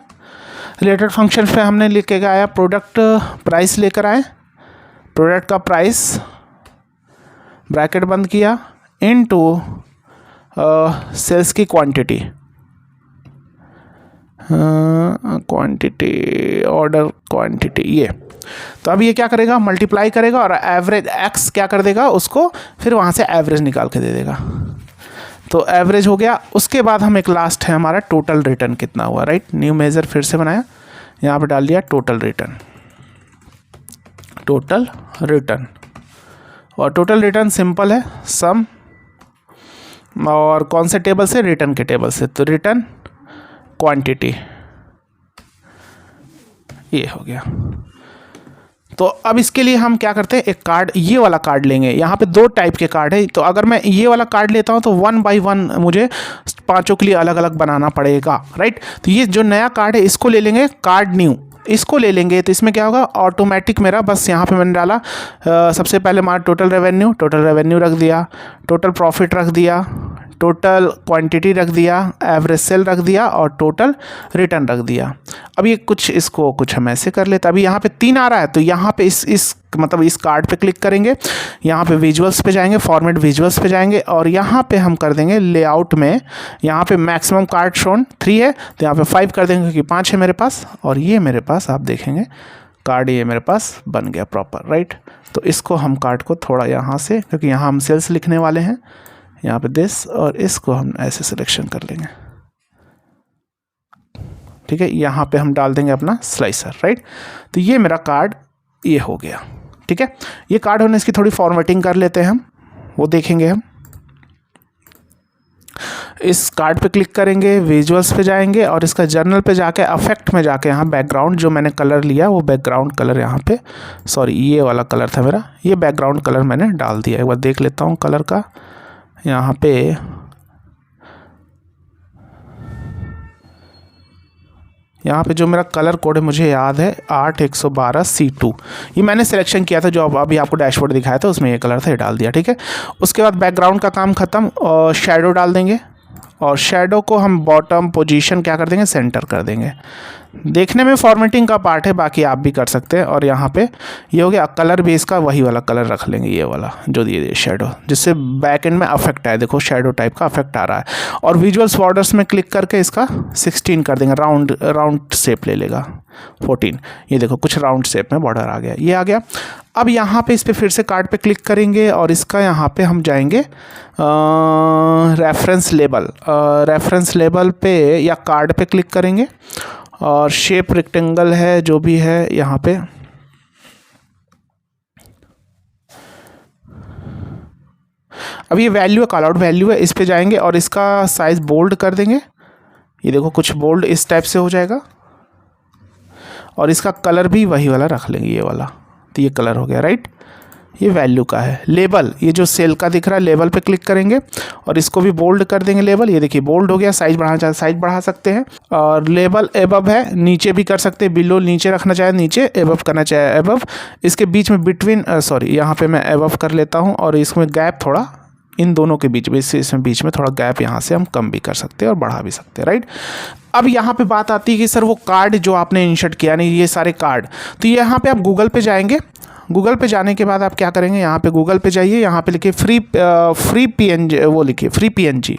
रिलेटेड फंक्शन पे हमने लेके आया प्रोडक्ट प्राइस लेकर आए, प्रोडक्ट का प्राइस ब्रैकेट बंद किया इनटू सेल्स की क्वांटिटी, क्वांटिटी ऑर्डर क्वांटिटी ये। तो अब ये क्या करेगा, मल्टीप्लाई करेगा और एवरेज एक्स क्या कर देगा उसको, फिर वहाँ से एवरेज निकाल के दे देगा। तो एवरेज हो गया। उसके बाद हम एक लास्ट है हमारा टोटल रिटर्न कितना हुआ, राइट। न्यू मेजर फिर से बनाया, यहाँ पे डाल दिया टोटल रिटर्न, टोटल रिटर्न। और टोटल रिटर्न सिंपल है, सम और कौन से टेबल से, रिटर्न के टेबल से। तो रिटर्न क्वांटिटी ये हो गया। तो अब इसके लिए हम क्या करते हैं, एक कार्ड, ये वाला कार्ड लेंगे। यहाँ पे 2 टाइप के कार्ड है। तो अगर मैं ये वाला कार्ड लेता हूँ तो 1 बाई 1 मुझे 5 के लिए अलग अलग बनाना पड़ेगा, राइट। तो ये जो नया कार्ड है इसको ले लेंगे, कार्ड न्यू, इसको ले लेंगे। तो इसमें क्या होगा, ऑटोमेटिक मेरा बस यहाँ पे मैंने डाला सबसे पहले हमारा टोटल रेवेन्यू रख दिया, टोटल प्रॉफिट रख दिया, टोटल क्वांटिटी रख दिया, एवरेज सेल रख दिया और टोटल रिटर्न रख दिया। अब ये इसको कुछ हम ऐसे कर लेते। अभी यहाँ पे 3 आ रहा है तो यहाँ पे इस मतलब इस कार्ड पे क्लिक करेंगे, यहाँ पे विजुअल्स पे जाएंगे, फॉर्मेट विजुअल्स पे जाएंगे और यहाँ पे हम कर देंगे लेआउट में, यहाँ पे मैक्सिमम कार्ड शोन 3 है तो यहाँ पे 5 कर देंगे क्योंकि 5 है मेरे पास। और ये मेरे पास आप देखेंगे कार्ड ये मेरे पास बन गया प्रॉपर, राइट। तो इसको हम कार्ड को थोड़ा यहाँ से, क्योंकि यहाँ हम सेल्स लिखने वाले हैं, यहाँ पे दिस, और इसको हम ऐसे सिलेक्शन कर लेंगे, ठीक है। यहाँ पे हम डाल देंगे अपना स्लाइसर, राइट। तो ये मेरा कार्ड ये हो गया, ठीक है। ये कार्ड होने इसकी थोड़ी फॉर्मेटिंग कर लेते हैं हम, वो देखेंगे हम। इस कार्ड पे क्लिक करेंगे, विजुअल्स पे जाएंगे और इसका जर्नल पे जाके अफेक्ट में जाके यहाँ बैकग्राउंड जो मैंने कलर लिया वो बैकग्राउंड कलर यहाँ पे, सॉरी ये वाला कलर था मेरा, ये बैकग्राउंड कलर मैंने डाल दिया। एक बार देख लेता हूँ कलर का, यहाँ पे जो मेरा कलर कोड है मुझे याद है 8112C2, ये मैंने सिलेक्शन किया था जो अभी आपको डैशबोर्ड दिखाया था उसमें ये कलर था, ये डाल दिया, ठीक है। उसके बाद बैकग्राउंड का काम ख़त्म और शैडो डाल देंगे और शैडो को हम बॉटम पोजीशन क्या कर देंगे, सेंटर कर देंगे। देखने में फॉर्मेटिंग का पार्ट है, बाकी आप भी कर सकते हैं। और यहाँ पे ये हो गया, कलर भी इसका वही वाला कलर रख लेंगे, ये वाला जो दिए शैडो, जिससे बैक एंड में अफेक्ट आए, देखो शैडो टाइप का अफेक्ट आ रहा है। और विजुअल्स बॉर्डर्स में क्लिक करके इसका 16 कर देंगे, राउंड शेप ले लेगा 14, ये देखो कुछ राउंड शेप में बॉर्डर आ गया, ये आ गया। अब यहाँ पे इस पर फिर से कार्ड पे क्लिक करेंगे और इसका यहाँ पे हम जाएंगे रेफरेंस लेबल पे या कार्ड पे क्लिक करेंगे और शेप रेक्टेंगल है जो भी है यहाँ पे, अब ये वैल्यू है, कॉल आउट वैल्यू है, इस पे जाएंगे और इसका साइज बोल्ड कर देंगे। ये देखो कुछ बोल्ड इस टाइप से हो जाएगा और इसका कलर भी वही वाला रख लेंगे, ये वाला। तो ये कलर हो गया, राइट। ये वैल्यू का है। लेबल, ये जो सेल का दिख रहा है लेबल पे क्लिक करेंगे और इसको भी बोल्ड कर देंगे लेबल, ये देखिए बोल्ड हो गया। साइज बढ़ाना चाहे साइज बढ़ा सकते हैं। और लेबल एबव है, नीचे भी कर सकते हैं, बिलो नीचे रखना चाहे नीचे, एबव करना चाहे एबव। इसके बीच में बिटवीन यहाँ पे मैं एबव कर लेता हूँ और इसमें गैप थोड़ा इन दोनों के बीच में, इसमें बीच में थोड़ा गैप यहाँ से हम कम भी कर सकते हैं और बढ़ा भी सकते हैं, राइट। अब यहाँ पे बात आती है कि सर वो कार्ड जो आपने इंसर्ट किया, नहीं ये सारे कार्ड, तो यहाँ पे आप गूगल पे जाएंगे। गूगल पे जाने के बाद आप क्या करेंगे, यहाँ पे गूगल पे जाइए, यहाँ पे लिखिए फ्री PNG, वो लिखिए फ्री PNG।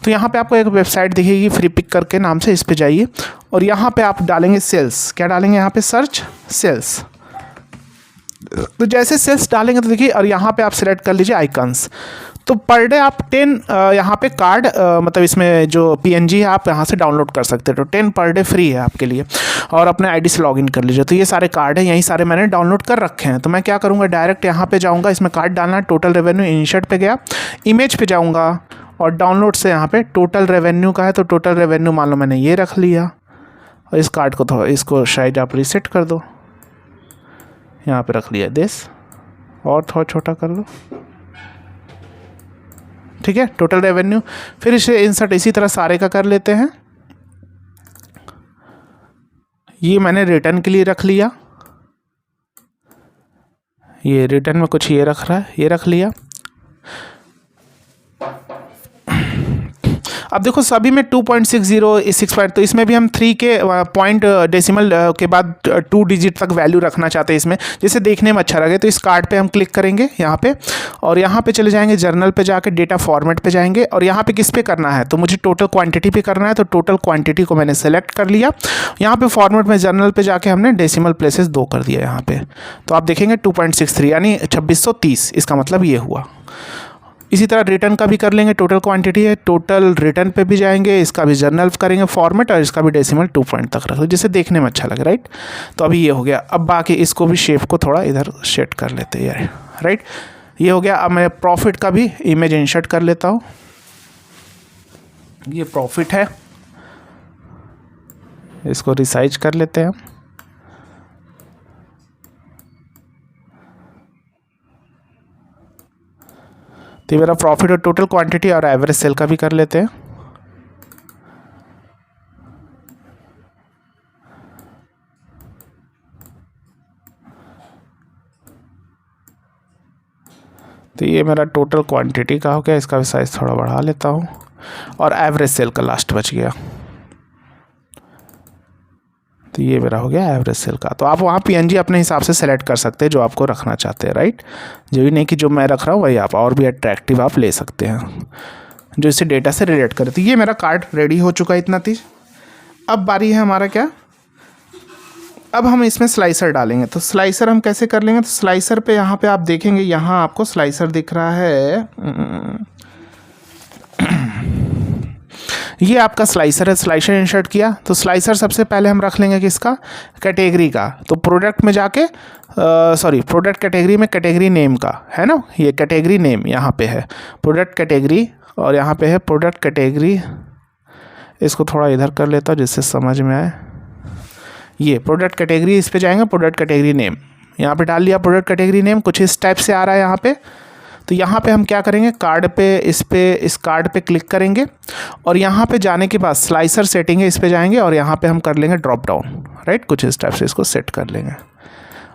तो यहाँ पे आपको एक वेबसाइट दिखेगी फ्री पिक करके नाम से, इस पे जाइए और यहाँ पे आप डालेंगे सेल्स। क्या डालेंगे यहाँ पे, सर्च सेल्स। तो जैसे सेल्स डालेंगे तो देखिए, और यहाँ पे आप सिलेक्ट कर लीजिए आइकन्स। तो पर डे आप 10 यहाँ पे कार्ड मतलब इसमें जो PNG है आप यहाँ से डाउनलोड कर सकते हैं। तो 10 पर डे फ्री है आपके लिए और अपने आईडी से लॉगिन कर लीजिए। तो ये सारे कार्ड हैं, यही सारे मैंने डाउनलोड कर रखे हैं। तो मैं क्या करूँगा, डायरेक्ट यहाँ पे जाऊँगा, इसमें कार्ड डालना, टोटल रेवेन्यू, इंसर्ट पे गया, इमेज पे जाऊँगा और डाउनलोड से यहाँ पे टोटल रेवेन्यू का है। तो टोटल रेवेन्यू मान लो मैंने ये रख लिया और इस कार्ड को थोड़ा, इसको शायद आप रीसेट कर दो, यहाँ पे रख लिया दिस, और थोड़ा छोटा कर लो, ठीक है, टोटल रेवेन्यू। फिर इसे इंसर्ट इसी तरह सारे का कर लेते हैं। ये मैंने रिटर्न के लिए रख लिया, ये रिटर्न में कुछ ये रख रहा है, ये रख लिया। अब देखो सभी में 2.60 6 पॉइंट, तो इसमें भी हम 3 के पॉइंट डेसिमल के बाद 2 डिजिट तक वैल्यू रखना चाहते हैं इसमें, जिससे देखने में अच्छा लगे। तो इस कार्ड पे हम क्लिक करेंगे यहाँ पे, और यहाँ पे चले जाएंगे जर्नल पे, जाके डेटा फॉर्मेट पे जाएंगे, और यहाँ पे किस पे करना है, तो मुझे टोटल क्वांटिटी पे करना है। तो टोटल क्वांटिटी को मैंने सेलेक्ट कर लिया। यहाँ पे फॉर्मेट में जर्नल पे जाके हमने डेसिमल प्लेसेस 2 कर दिया यहाँ पे। तो आप देखेंगे 2.63 यानी 2630, इसका मतलब ये हुआ। इसी तरह रिटर्न का भी कर लेंगे, टोटल क्वांटिटी है, टोटल रिटर्न पे भी जाएंगे, इसका भी जर्नल करेंगे फॉर्मेट, और इसका भी डेसिमल 2 पॉइंट तक रख लो, जिससे देखने में अच्छा लगे, राइट। तो अभी ये हो गया। अब बाकी इसको भी शेप को थोड़ा इधर सेट कर लेते हैं यार, राइट। ये हो गया। अब मैं प्रॉफिट का भी इमेज इंसर्ट कर लेता हूँ। ये प्रॉफिट है, इसको रिसाइज कर लेते हैं हम। तो मेरा प्रॉफिट और टोटल क्वांटिटी और एवरेज सेल का भी कर लेते हैं। तो ये मेरा टोटल क्वांटिटी का हो गया, इसका भी साइज थोड़ा बढ़ा लेता हूँ, और एवरेज सेल का लास्ट बच गया। तो ये मेरा हो गया एवरेज सेल का। तो आप वहाँ पीएनजी अपने हिसाब से सेलेक्ट कर सकते हैं जो आपको रखना चाहते हैं, राइट। जो भी नहीं कि जो मैं रख रहा हूँ वही आप, और भी अट्रैक्टिव आप ले सकते हैं जो इसे डेटा से रिलेट करे। तो ये मेरा कार्ड रेडी हो चुका है इतना चीज़। अब बारी है हमारा क्या, अब हम इसमें स्लाइसर डालेंगे। तो स्लाइसर हम कैसे कर लेंगे, तो स्लाइसर पे यहाँ पे आप देखेंगे, यहाँ आपको स्लाइसर दिख रहा है, ये आपका स्लाइसर है। स्लाइसर इंसर्ट किया, तो स्लाइसर सबसे पहले हम रख लेंगे किसका, कैटेगरी का। तो प्रोडक्ट में जाके प्रोडक्ट कैटेगरी में कैटेगरी नेम का है ना, ये कैटेगरी नेम यहाँ पे है प्रोडक्ट कैटेगरी, और यहाँ पे है प्रोडक्ट कैटेगरी। इसको थोड़ा इधर कर लेता हूँ जिससे समझ में आए। ये प्रोडक्ट कैटेगरी, इस पे जाएंगे, प्रोडक्ट कैटेगरी नेम यहाँ पे डाल लिया। प्रोडक्ट कैटेगरी नेम कुछ इस टाइप से आ रहा है यहाँ पे। तो यहाँ पे हम क्या करेंगे, कार्ड पे इस कार्ड पे क्लिक करेंगे, और यहाँ पे जाने के बाद स्लाइसर सेटिंग है, इस पे जाएंगे, और यहाँ पे हम कर लेंगे ड्रॉप डाउन, राइट। कुछ इस टाइप से इसको सेट कर लेंगे,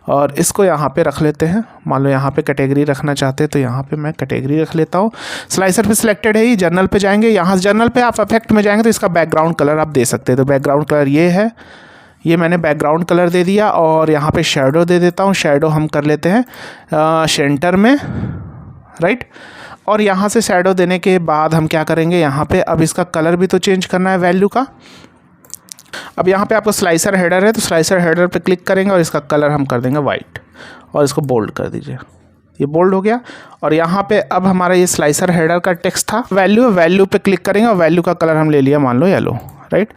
और इसको यहाँ पे रख लेते हैं। मान लो यहाँ पे कैटेगरी रखना चाहते हैं, तो यहाँ पे मैं कैटेगरी रख लेता हूँ। स्लाइसर पे सिलेक्टेड है, ये जर्नल पे जाएंगे, यहाँ जर्नल पे आप इफेक्ट में जाएंगे तो इसका बैकग्राउंड कलर आप दे सकते हैं। तो बैकग्राउंड कलर ये है, ये मैंने बैकग्राउंड कलर दे दिया, और यहाँ पे शेडो दे देता हूँ। शेडो हम कर लेते हैं सेंटर में, राइट। और यहाँ से शेडो देने के बाद हम क्या करेंगे, यहाँ पे अब इसका कलर भी तो चेंज करना है वैल्यू का। अब यहाँ पे आपको स्लाइसर हेडर है, तो स्लाइसर हेडर पे क्लिक करेंगे, और इसका कलर हम कर देंगे वाइट, और इसको बोल्ड कर दीजिए। ये बोल्ड हो गया। और यहाँ पे अब हमारा ये स्लाइसर हेडर का टेक्स्ट था, वैल्यू पे क्लिक करेंगे, और वैल्यू का कलर हम ले लिया मान लो येलो, राइट।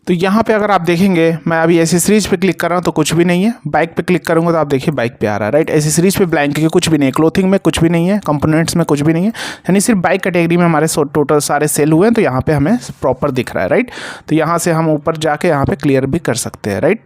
तो यहाँ पे अगर आप देखेंगे, मैं अभी एसेसरीज पे क्लिक कर रहा हूँ तो कुछ भी नहीं है। बाइक पे क्लिक करूँगा तो आप देखिए बाइक पे आ रहा है, राइट। एसेसरीज पे ब्लैंक है, कुछ भी नहीं है। क्लोथिंग में कुछ भी नहीं है, कंपोनेंट्स में कुछ भी नहीं है, यानी सिर्फ बाइक कैटेगरी में हमारे टोटल सारे सेल हुए हैं। तो यहाँ पे हमें प्रॉपर दिख रहा है, राइट। तो यहाँ से हम ऊपर जाके यहाँ पे क्लियर भी कर सकते हैं, राइट।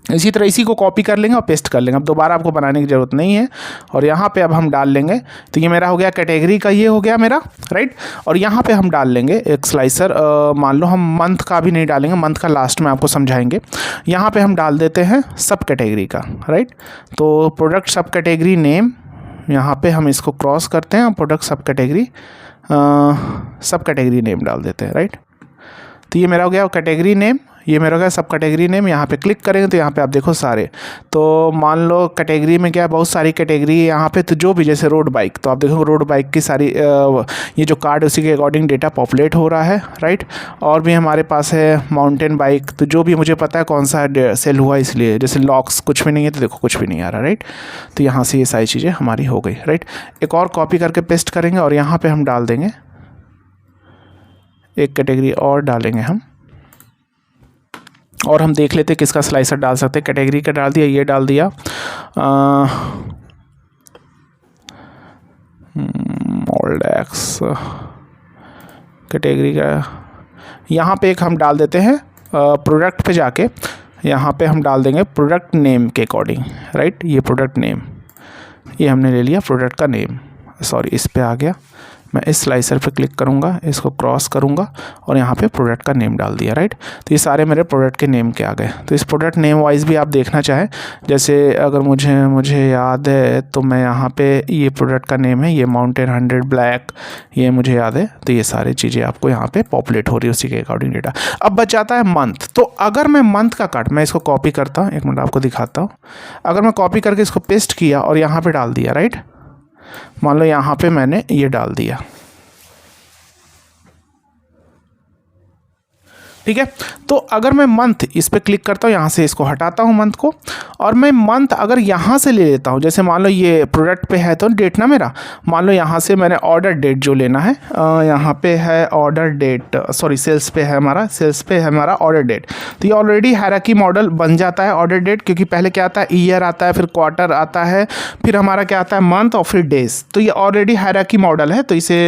इसी तरह इसी को कॉपी कर लेंगे और पेस्ट कर लेंगे। अब दोबारा आपको बनाने की ज़रूरत नहीं है। और यहाँ पे अब हम डाल लेंगे, तो ये मेरा हो गया कैटेगरी का, ये हो गया मेरा, राइट। और यहाँ पे हम डाल लेंगे एक स्लाइसर, मान लो हम मंथ का भी नहीं डालेंगे, मंथ का लास्ट में आपको समझाएंगे। यहाँ पे हम डाल देते हैं सब कैटेगरी का, राइट। तो प्रोडक्ट सब कैटेगरी नेम, यहाँ पे हम इसको क्रॉस करते हैं, प्रोडक्ट सब कैटेगरी नेम डाल देते हैं, राइट। तो ये मेरा हो गया कैटेगरी नेम, ये मेरा हो गया सब कैटेगरी नेम। यहाँ पे क्लिक करेंगे तो यहाँ पे आप देखो सारे, तो मान लो कैटेगरी में क्या है, बहुत सारी कैटेगरी है यहाँ पे। तो जो भी जैसे रोड बाइक, तो आप देखो रोड बाइक की सारी ये जो कार्ड उसी के अकॉर्डिंग डेटा पॉपुलेट हो रहा है, राइट। और भी हमारे पास है माउंटेन बाइक, तो जो भी मुझे पता है कौन सा सेल हुआ, इसलिए जैसे लॉक्स कुछ भी नहीं है तो देखो कुछ भी नहीं आ रहा, राइट। तो यहाँ से ये सारी चीज़ें हमारी हो गई, राइट। एक और कॉपी करके पेस्ट करेंगे, और यहाँ पर हम डाल देंगे एक कैटेगरी और डालेंगे हम, और हम देख लेते किसका स्लाइसर डाल सकते हैं। कैटेगरी का डाल दिया, ये डाल दिया, मोल्डेक्स कैटेगरी का। यहाँ पे एक हम डाल देते हैं प्रोडक्ट पे जाके, यहाँ पे हम डाल देंगे प्रोडक्ट नेम के अकॉर्डिंग, राइट। ये प्रोडक्ट नेम, ये हमने ले लिया प्रोडक्ट का नेम, सॉरी इस पे आ गया, मैं इस स्लाइसर पे क्लिक करूँगा, इसको क्रॉस करूँगा और यहाँ पे प्रोडक्ट का नेम डाल दिया, राइट। तो ये सारे मेरे प्रोडक्ट के नेम के आ गए। तो इस प्रोडक्ट नेम वाइज भी आप देखना चाहें, जैसे अगर मुझे याद है तो मैं यहाँ पे ये प्रोडक्ट का नेम है, ये माउंटेन 100 ब्लैक, ये मुझे याद है। तो ये सारी चीज़ें आपको यहाँ पे पॉपुलेट हो रही है उसी के अकॉर्डिंग डेटा। अब बच जाता है मंथ। तो अगर मैं मंथ का काट, मैं इसको कॉपी करता हूँ, एक मिनट आपको दिखाता हूँ। अगर मैं कॉपी करके इसको पेस्ट किया और यहाँ पे डाल दिया, राइट, मान लो यहाँ पे मैंने ये डाल दिया, ठीक है। तो अगर मैं मंथ इस पे क्लिक करता हूँ, यहाँ से इसको हटाता हूँ मंथ को, और मैं मंथ अगर यहाँ से ले लेता हूँ, जैसे मान लो ये प्रोडक्ट पे है तो डेट ना मेरा, मान लो यहाँ से मैंने ऑर्डर डेट जो लेना है, यहाँ पे है ऑर्डर डेट, सॉरी सेल्स पे है हमारा, सेल्स पे है हमारा ऑर्डर डेट। तो ये ऑलरेडी हायरार्की मॉडल बन जाता है ऑर्डर डेट, क्योंकि पहले क्या आता है, ईयर आता है, फिर क्वार्टर आता है, फिर हमारा क्या आता है, मंथ, और फिर डेज। तो ये ऑलरेडी हायरार्की मॉडल है। तो इसे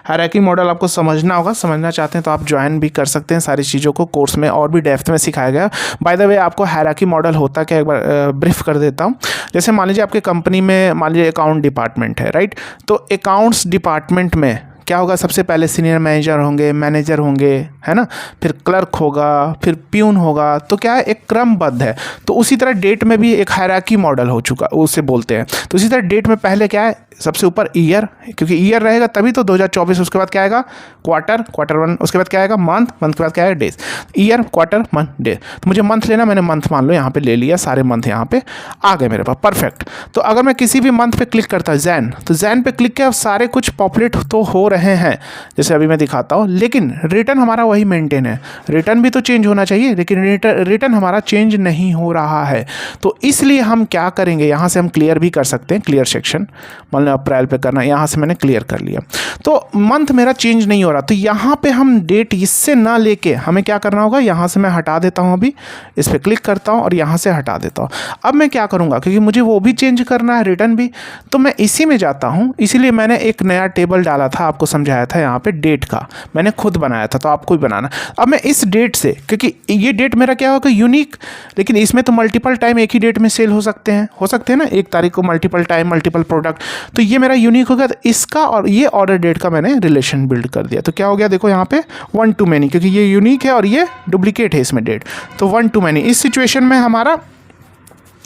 हायरार्की मॉडल आपको समझना होगा, समझना चाहते हैं तो आप ज्वाइन भी कर सकते हैं। सारी चीज़ों को कोर्स में और भी डेप्थ में सिखाया गया। बाय द वे आपको हायरार्की मॉडल होता क्या, एक बार ब्रीफ कर देता हूँ। जैसे मान लीजिए आपके कंपनी में मान लीजिए अकाउंट डिपार्टमेंट है, राइट। तो अकाउंट्स डिपार्टमेंट में क्या होगा, सबसे पहले सीनियर मैनेजर होंगे, मैनेजर होंगे, है ना, फिर क्लर्क होगा, फिर प्यून होगा। तो क्या है, एक क्रमबद्ध है। तो उसी तरह डेट में भी एक हायरार्की मॉडल हो चुका, उसे बोलते हैं। तो इसी तरह डेट में पहले क्या है, सबसे ऊपर ईयर, क्योंकि ईयर रहेगा तभी तो 2024। उसके बाद क्या आएगा, क्वार्टर, क्वार्टर 1। उसके बाद क्या आएगा, मंथ, मंथ के बाद क्या आएगा, days. Year, quarter, month, day. तो मुझे मंथ लेना, मैंने मंथ मान लो यहाँ पे ले लिया, सारे मंथ यहाँ पे आ गए मेरे पास, परफेक्ट। तो अगर मैं किसी भी मंथ पे क्लिक करता हूँ, जैन, तो जैन पे क्लिक किया, सारे कुछ पॉपुलेट तो हो रहे हैं, जैसे अभी मैं दिखाता हूँ, लेकिन रिटर्न हमारा वही मेंटेन है। रिटर्न भी तो चेंज होना चाहिए, लेकिन रिटर्न हमारा चेंज नहीं हो रहा है। तो इसलिए हम क्या करेंगे, यहाँ से हम क्लियर भी कर सकते हैं, क्लियर सेक्शन, मान लो अप्रैल पे करना, यहाँ से मैंने क्लियर कर लिया। तो मंथ मेरा चेंज नहीं हो रहा, तो यहाँ पे हम डेट इससे ना लेके हमें क्या करना होगा, यहाँ से मैं हटा देता हूँ, अभी इस पर क्लिक करता हूँ और यहाँ से हटा देता हूँ। अब मैं क्या करूँगा, क्योंकि मुझे वो भी चेंज करना है, रिटर्न भी, तो मैं इसी में जाता हूँ। इसीलिए मैंने एक नया टेबल डाला था, आपको समझाया था, यहाँ पे डेट का मैंने खुद बनाया था, तो आपको ही बनाना। अब मैं इस डेट से, क्योंकि ये डेट मेरा क्या होगा, यूनिक, लेकिन इसमें तो मल्टीपल टाइम एक ही डेट में सेल हो सकते हैं ना, एक तारीख को मल्टीपल टाइम मल्टीपल प्रोडक्ट। तो ये मेरा यूनिक हो गया। तो इसका और ये ऑर्डर डेट का मैंने रिलेशन बिल्ड कर दिया। तो क्या हो गया, देखो यहाँ पे 1 to many, क्योंकि ये यूनिक है और ये डुप्लीकेट है इसमें डेट, तो 1 to many। इस सिचुएशन में हमारा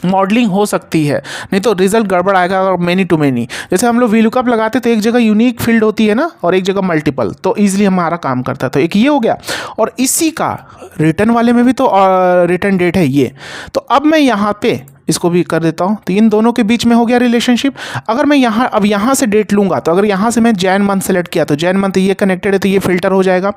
मॉडलिंग हो सकती है, नहीं तो रिजल्ट गड़बड़ आएगा। और मेनी टू मेनी, जैसे हम लोग वीलुकअप लगाते तो एक जगह यूनिक फील्ड होती है ना, और एक जगह मल्टीपल, तो ईजिली हमारा काम करता है। तो एक ये हो गया, और इसी का रिटर्न वाले में भी तो रिटर्न डेट है ये। तो अब मैं यहाँ पे इसको भी कर देता हूँ, तो इन दोनों के बीच में हो गया रिलेशनशिप। अगर मैं यहाँ से डेट लूँगा, तो अगर यहाँ से मैं जैन मंथ सेलेक्ट किया, तो जैन मंथ ये कनेक्टेड है, तो ये फिल्टर हो जाएगा,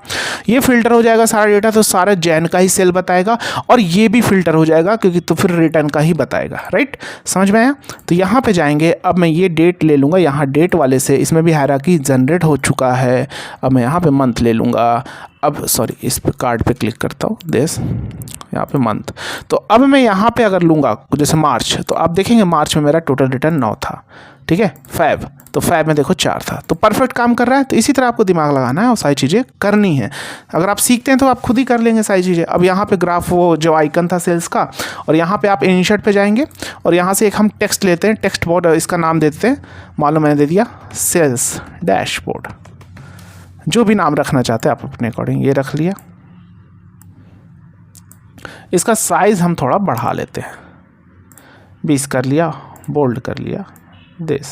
ये फिल्टर हो जाएगा सारा डेटा, तो सारा जैन का ही सेल बताएगा, और ये भी फिल्टर हो जाएगा, क्योंकि तो फिर रिटर्न का ही बताएगा, राइट। समझ में आया। तो यहाँ पे जाएंगे, अब मैं ये डेट ले लूँगा, यहाँ डेट वाले से इसमें भी हायरार्की जनरेट हो चुका है। अब मैं यहाँ पे मंथ ले लूँगा, अब सॉरी इस पे कार्ड पे क्लिक करता हूँ, देश, यहाँ पे मंथ। तो अब मैं यहाँ पे अगर लूँगा जैसे मार्च, तो आप देखेंगे मार्च में मेरा टोटल रिटर्न 9 था, ठीक है। फैब, तो फैब में देखो 4 था, तो परफेक्ट काम कर रहा है। तो इसी तरह आपको दिमाग लगाना है और सारी चीज़ें करनी है। अगर आप सीखते हैं तो आप खुद ही कर लेंगे सारी चीज़ें। अब यहाँ पे ग्राफ, वो जो आइकन था सेल्स का, और यहाँ पे आप इंसर्ट पे जाएंगे, और यहाँ से एक हम टेक्स्ट लेते हैं, टेक्स्ट बोर्ड, इसका नाम देते हैं, मान लो मैंने दे दिया सेल्स डैशबोर्ड, जो भी नाम रखना चाहते हैं आप अपने अकॉर्डिंग, ये रख लिया। इसका साइज़ हम थोड़ा बढ़ा लेते हैं, 20 कर लिया, बोल्ड कर लिया, दिस,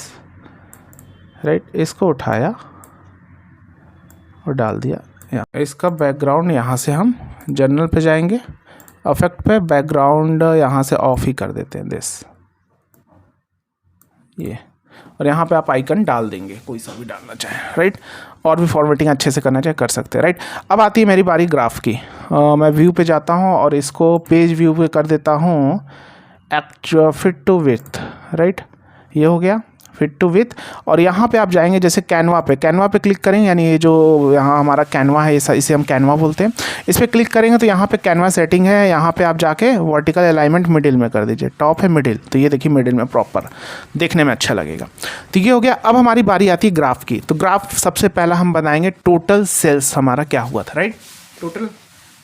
राइट। इसको उठाया और डाल दिया यहाँ। इसका बैकग्राउंड यहाँ से हम जनरल पे जाएंगे, इफेक्ट पे, बैकग्राउंड यहाँ से ऑफ ही कर देते हैं, दिस, ये। और यहाँ पे आप आइकन डाल देंगे, कोई सा भी डालना चाहें, राइट। और भी फॉर्मेटिंग अच्छे से करना चाहे कर सकते हैं, राइट। अब आती है मेरी बारी ग्राफ की। मैं व्यू पे जाता हूँ और इसको पेज व्यू पे कर देता हूँ फिट टू विथ, राइट। ये हो गया फिट टू विथ। और यहाँ पे आप जाएंगे जैसे कैनवा पे क्लिक करेंगे, यानी ये जो यहाँ हमारा कैनवा है, इसे हम कैनवा बोलते हैं। इस पर क्लिक करेंगे तो यहाँ पे कैनवा सेटिंग है, यहाँ पे आप जाके वर्टिकल अलाइनमेंट मिडिल में कर दीजिए, टॉप है मिडिल, तो ये देखिए मिडिल में प्रॉपर देखने में अच्छा लगेगा। तो ये हो गया। अब हमारी बारी आती है ग्राफ की। तो ग्राफ सबसे पहला हम बनाएंगे टोटल सेल्स हमारा क्या हुआ था, राइट। टोटल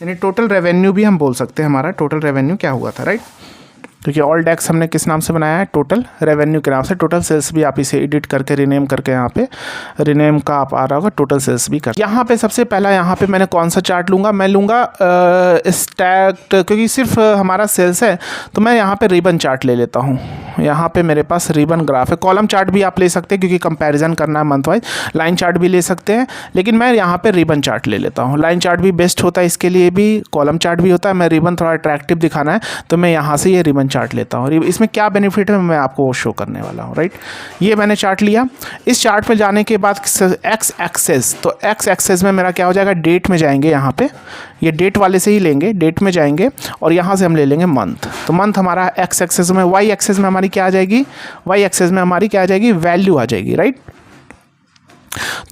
यानी टोटल रेवेन्यू भी हम बोल सकते हैं, हमारा टोटल रेवेन्यू क्या हुआ था, राइट। क्योंकि ऑल डैक्स हमने किस नाम से बनाया है, टोटल रेवेन्यू के नाम से। टोटल सेल्स भी आप इसे एडिट करके रिनेम करके यहाँ पे रिनेम का आप आ रहा होगा, टोटल सेल्स भी कर। यहाँ पे सबसे पहला यहाँ पे मैंने कौन सा चार्ट लूँगा, मैं लूँगा स्टैक्ड, क्योंकि सिर्फ हमारा सेल्स है तो मैं यहाँ पे रिबन चार्ट ले लेता हूँ। यहाँ पे मेरे पास रिबन ग्राफ है। कॉलम चार्ट भी आप ले सकते हैं क्योंकि कंपैरिजन करना है मंथ वाइज, लाइन चार्ट भी ले सकते हैं, लेकिन मैं यहाँ पे रिबन चार्ट ले लेता हूँ। लाइन चार्ट भी बेस्ट होता है इसके लिए भी, कॉलम चार्ट भी होता है, मैं रिबन थोड़ा अट्रैक्टिव दिखाना है तो मैं यहाँ से ये रिबन चार्ट लेता हूँ। इसमें क्या बेनिफिट है मैं आपको वो शो करने वाला हूँ, राइट। ये मैंने चार्ट लिया। इस चार्ट पे जाने के बाद एक्स एक्सेस, तो एक्स एक्सेस में मेरा क्या हो जाएगा, डेट में जाएंगे, यहाँ पे ये डेट वाले से ही लेंगे, डेट में जाएंगे और यहाँ से हम ले लेंगे मंथ। तो मंथ हमारा एक्स एक्सेस में, वाई एक्सेस में हमारी क्या आ जाएगी, वाई एक्सेस में हमारी क्या आ जाएगी, वैल्यू आ जाएगी, राइट।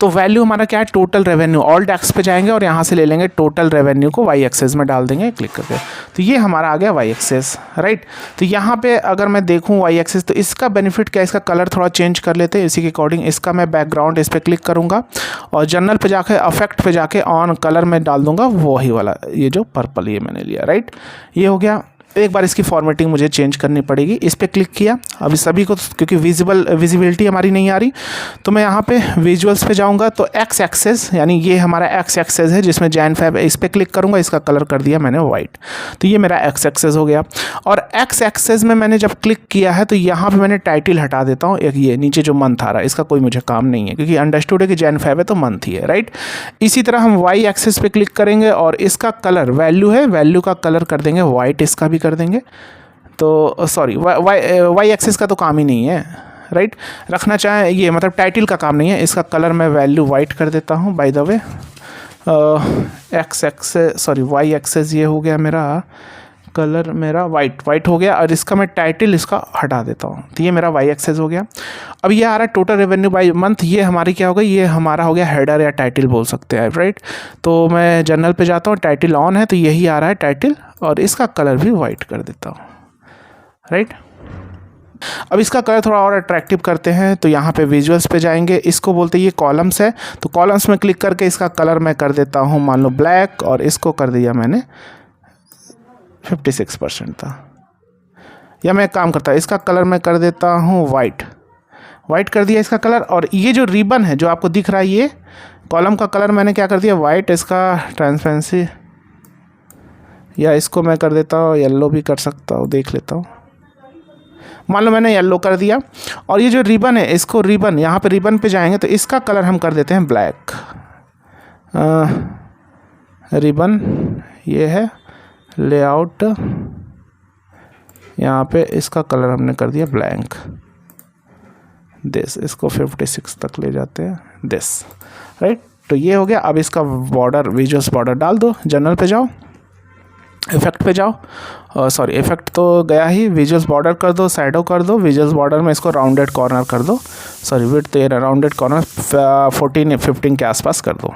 तो वैल्यू हमारा क्या है, टोटल रेवेन्यू। ऑल डैक्स पे जाएंगे और यहाँ से ले लेंगे टोटल रेवेन्यू को वाई एक्सेस में डाल देंगे क्लिक करके, तो ये हमारा आ गया वाई एक्सेस, राइट। तो यहाँ पे अगर मैं देखूँ वाई एक्सेस, तो इसका बेनिफिट क्या है, इसका कलर थोड़ा चेंज कर लेते हैं इसी के अकॉर्डिंग। इसका मैं बैकग्राउंड इस पर क्लिक करूँगा और जनरल पे जाके इफेक्ट पे जाके ऑन कलर में डाल दूंगा वही वाला, ये जो पर्पल ये मैंने लिया, राइट। ये हो गया। एक बार इसकी फॉर्मेटिंग मुझे चेंज करनी पड़ेगी। इस पर क्लिक किया, अभी सभी को क्योंकि विजिबिलिटी हमारी नहीं आ रही, तो मैं यहाँ पे विजुअल्स पे जाऊँगा तो एक्स एक्सेस, यानी ये हमारा एक्स एक्सेस है जिसमें जैन फैब है, इस पर क्लिक करूँगा, इसका कलर कर दिया मैंने वाइट, तो ये मेरा एक्स एक्सेस हो गया। और एक्स एक्सेस में मैंने जब क्लिक किया है तो यहाँ पर मैंने टाइटल हटा देता हूँ, एक ये नीचे जो मंथ आ रहा है इसका कोई मुझे काम नहीं है क्योंकि अंडरस्टूड है कि जैन फैब है तो मंथ ही है, राइट। इसी तरह हम वाई एक्सेस पे क्लिक करेंगे और इसका कलर वैल्यू है, वैल्यू का कलर कर देंगे वाइट, इसका भी कर देंगे। तो सॉरी वाई एक्सेस का तो काम ही नहीं है, राइट। रखना चाहें ये मतलब टाइटल का काम नहीं है, इसका कलर मैं वैल्यू वाइट कर देता हूँ। By the way X axis sorry Y axis ये हो गया मेरा, कलर मेरा वाइट हो गया और इसका मैं टाइटल इसका हटा देता हूँ, तो ये मेरा वाई एक्सेस हो गया। अब ये आ रहा है टोटल रेवेन्यू बाय मंथ, ये हमारी क्या हो गई, ये हमारा हो गया हेडर या टाइटल बोल सकते हैं, राइट। तो मैं जनरल पे जाता हूँ, टाइटल ऑन है तो यही आ रहा है टाइटल और इसका कलर भी वाइट कर देता हूँ, राइट। अब इसका कलर थोड़ा और अट्रैक्टिव करते हैं तो यहाँ पे विजुअल्स पे जाएंगे, इसको बोलते हैं ये कॉलम्स है, तो कॉलम्स में क्लिक करके इसका कलर मैं कर देता हूँ मान लो ब्लैक और इसको कर दिया मैंने 56% था। या मैं एक काम करता हूँ, इसका कलर मैं कर देता हूँ वाइट कर दिया इसका कलर। और ये जो रिबन है जो आपको दिख रहा है, ये कॉलम का कलर मैंने क्या कर दिया वाइट, इसका ट्रांसपेरेंसी या इसको मैं कर देता हूँ येलो भी कर सकता हूँ, देख लेता हूँ, मान लो मैंने येलो कर दिया। और ये जो रिबन है, इसको रिबन, यहाँ पे रिबन पे जाएंगे तो इसका कलर हम कर देते हैं ब्लैक। रिबन ये है लेआउट, यहाँ पे इसका कलर हमने कर दिया ब्लैंक, दिस, इसको 56 तक ले जाते हैं, दिस, राइट। तो ये हो गया। अब इसका बॉर्डर, विजुअल्स बॉर्डर डाल दो, जनरल पे जाओ, इफेक्ट पे जाओ, सॉरी इफेक्ट तो गया ही, विजुअल्स बॉर्डर कर दो, शैडो कर दो, विजुअल्स बॉर्डर में इसको राउंडेड कॉर्नर कर दो, सॉरी विड्थ तो ये राउंडेड कॉर्नर 14-15 के आसपास कर दो।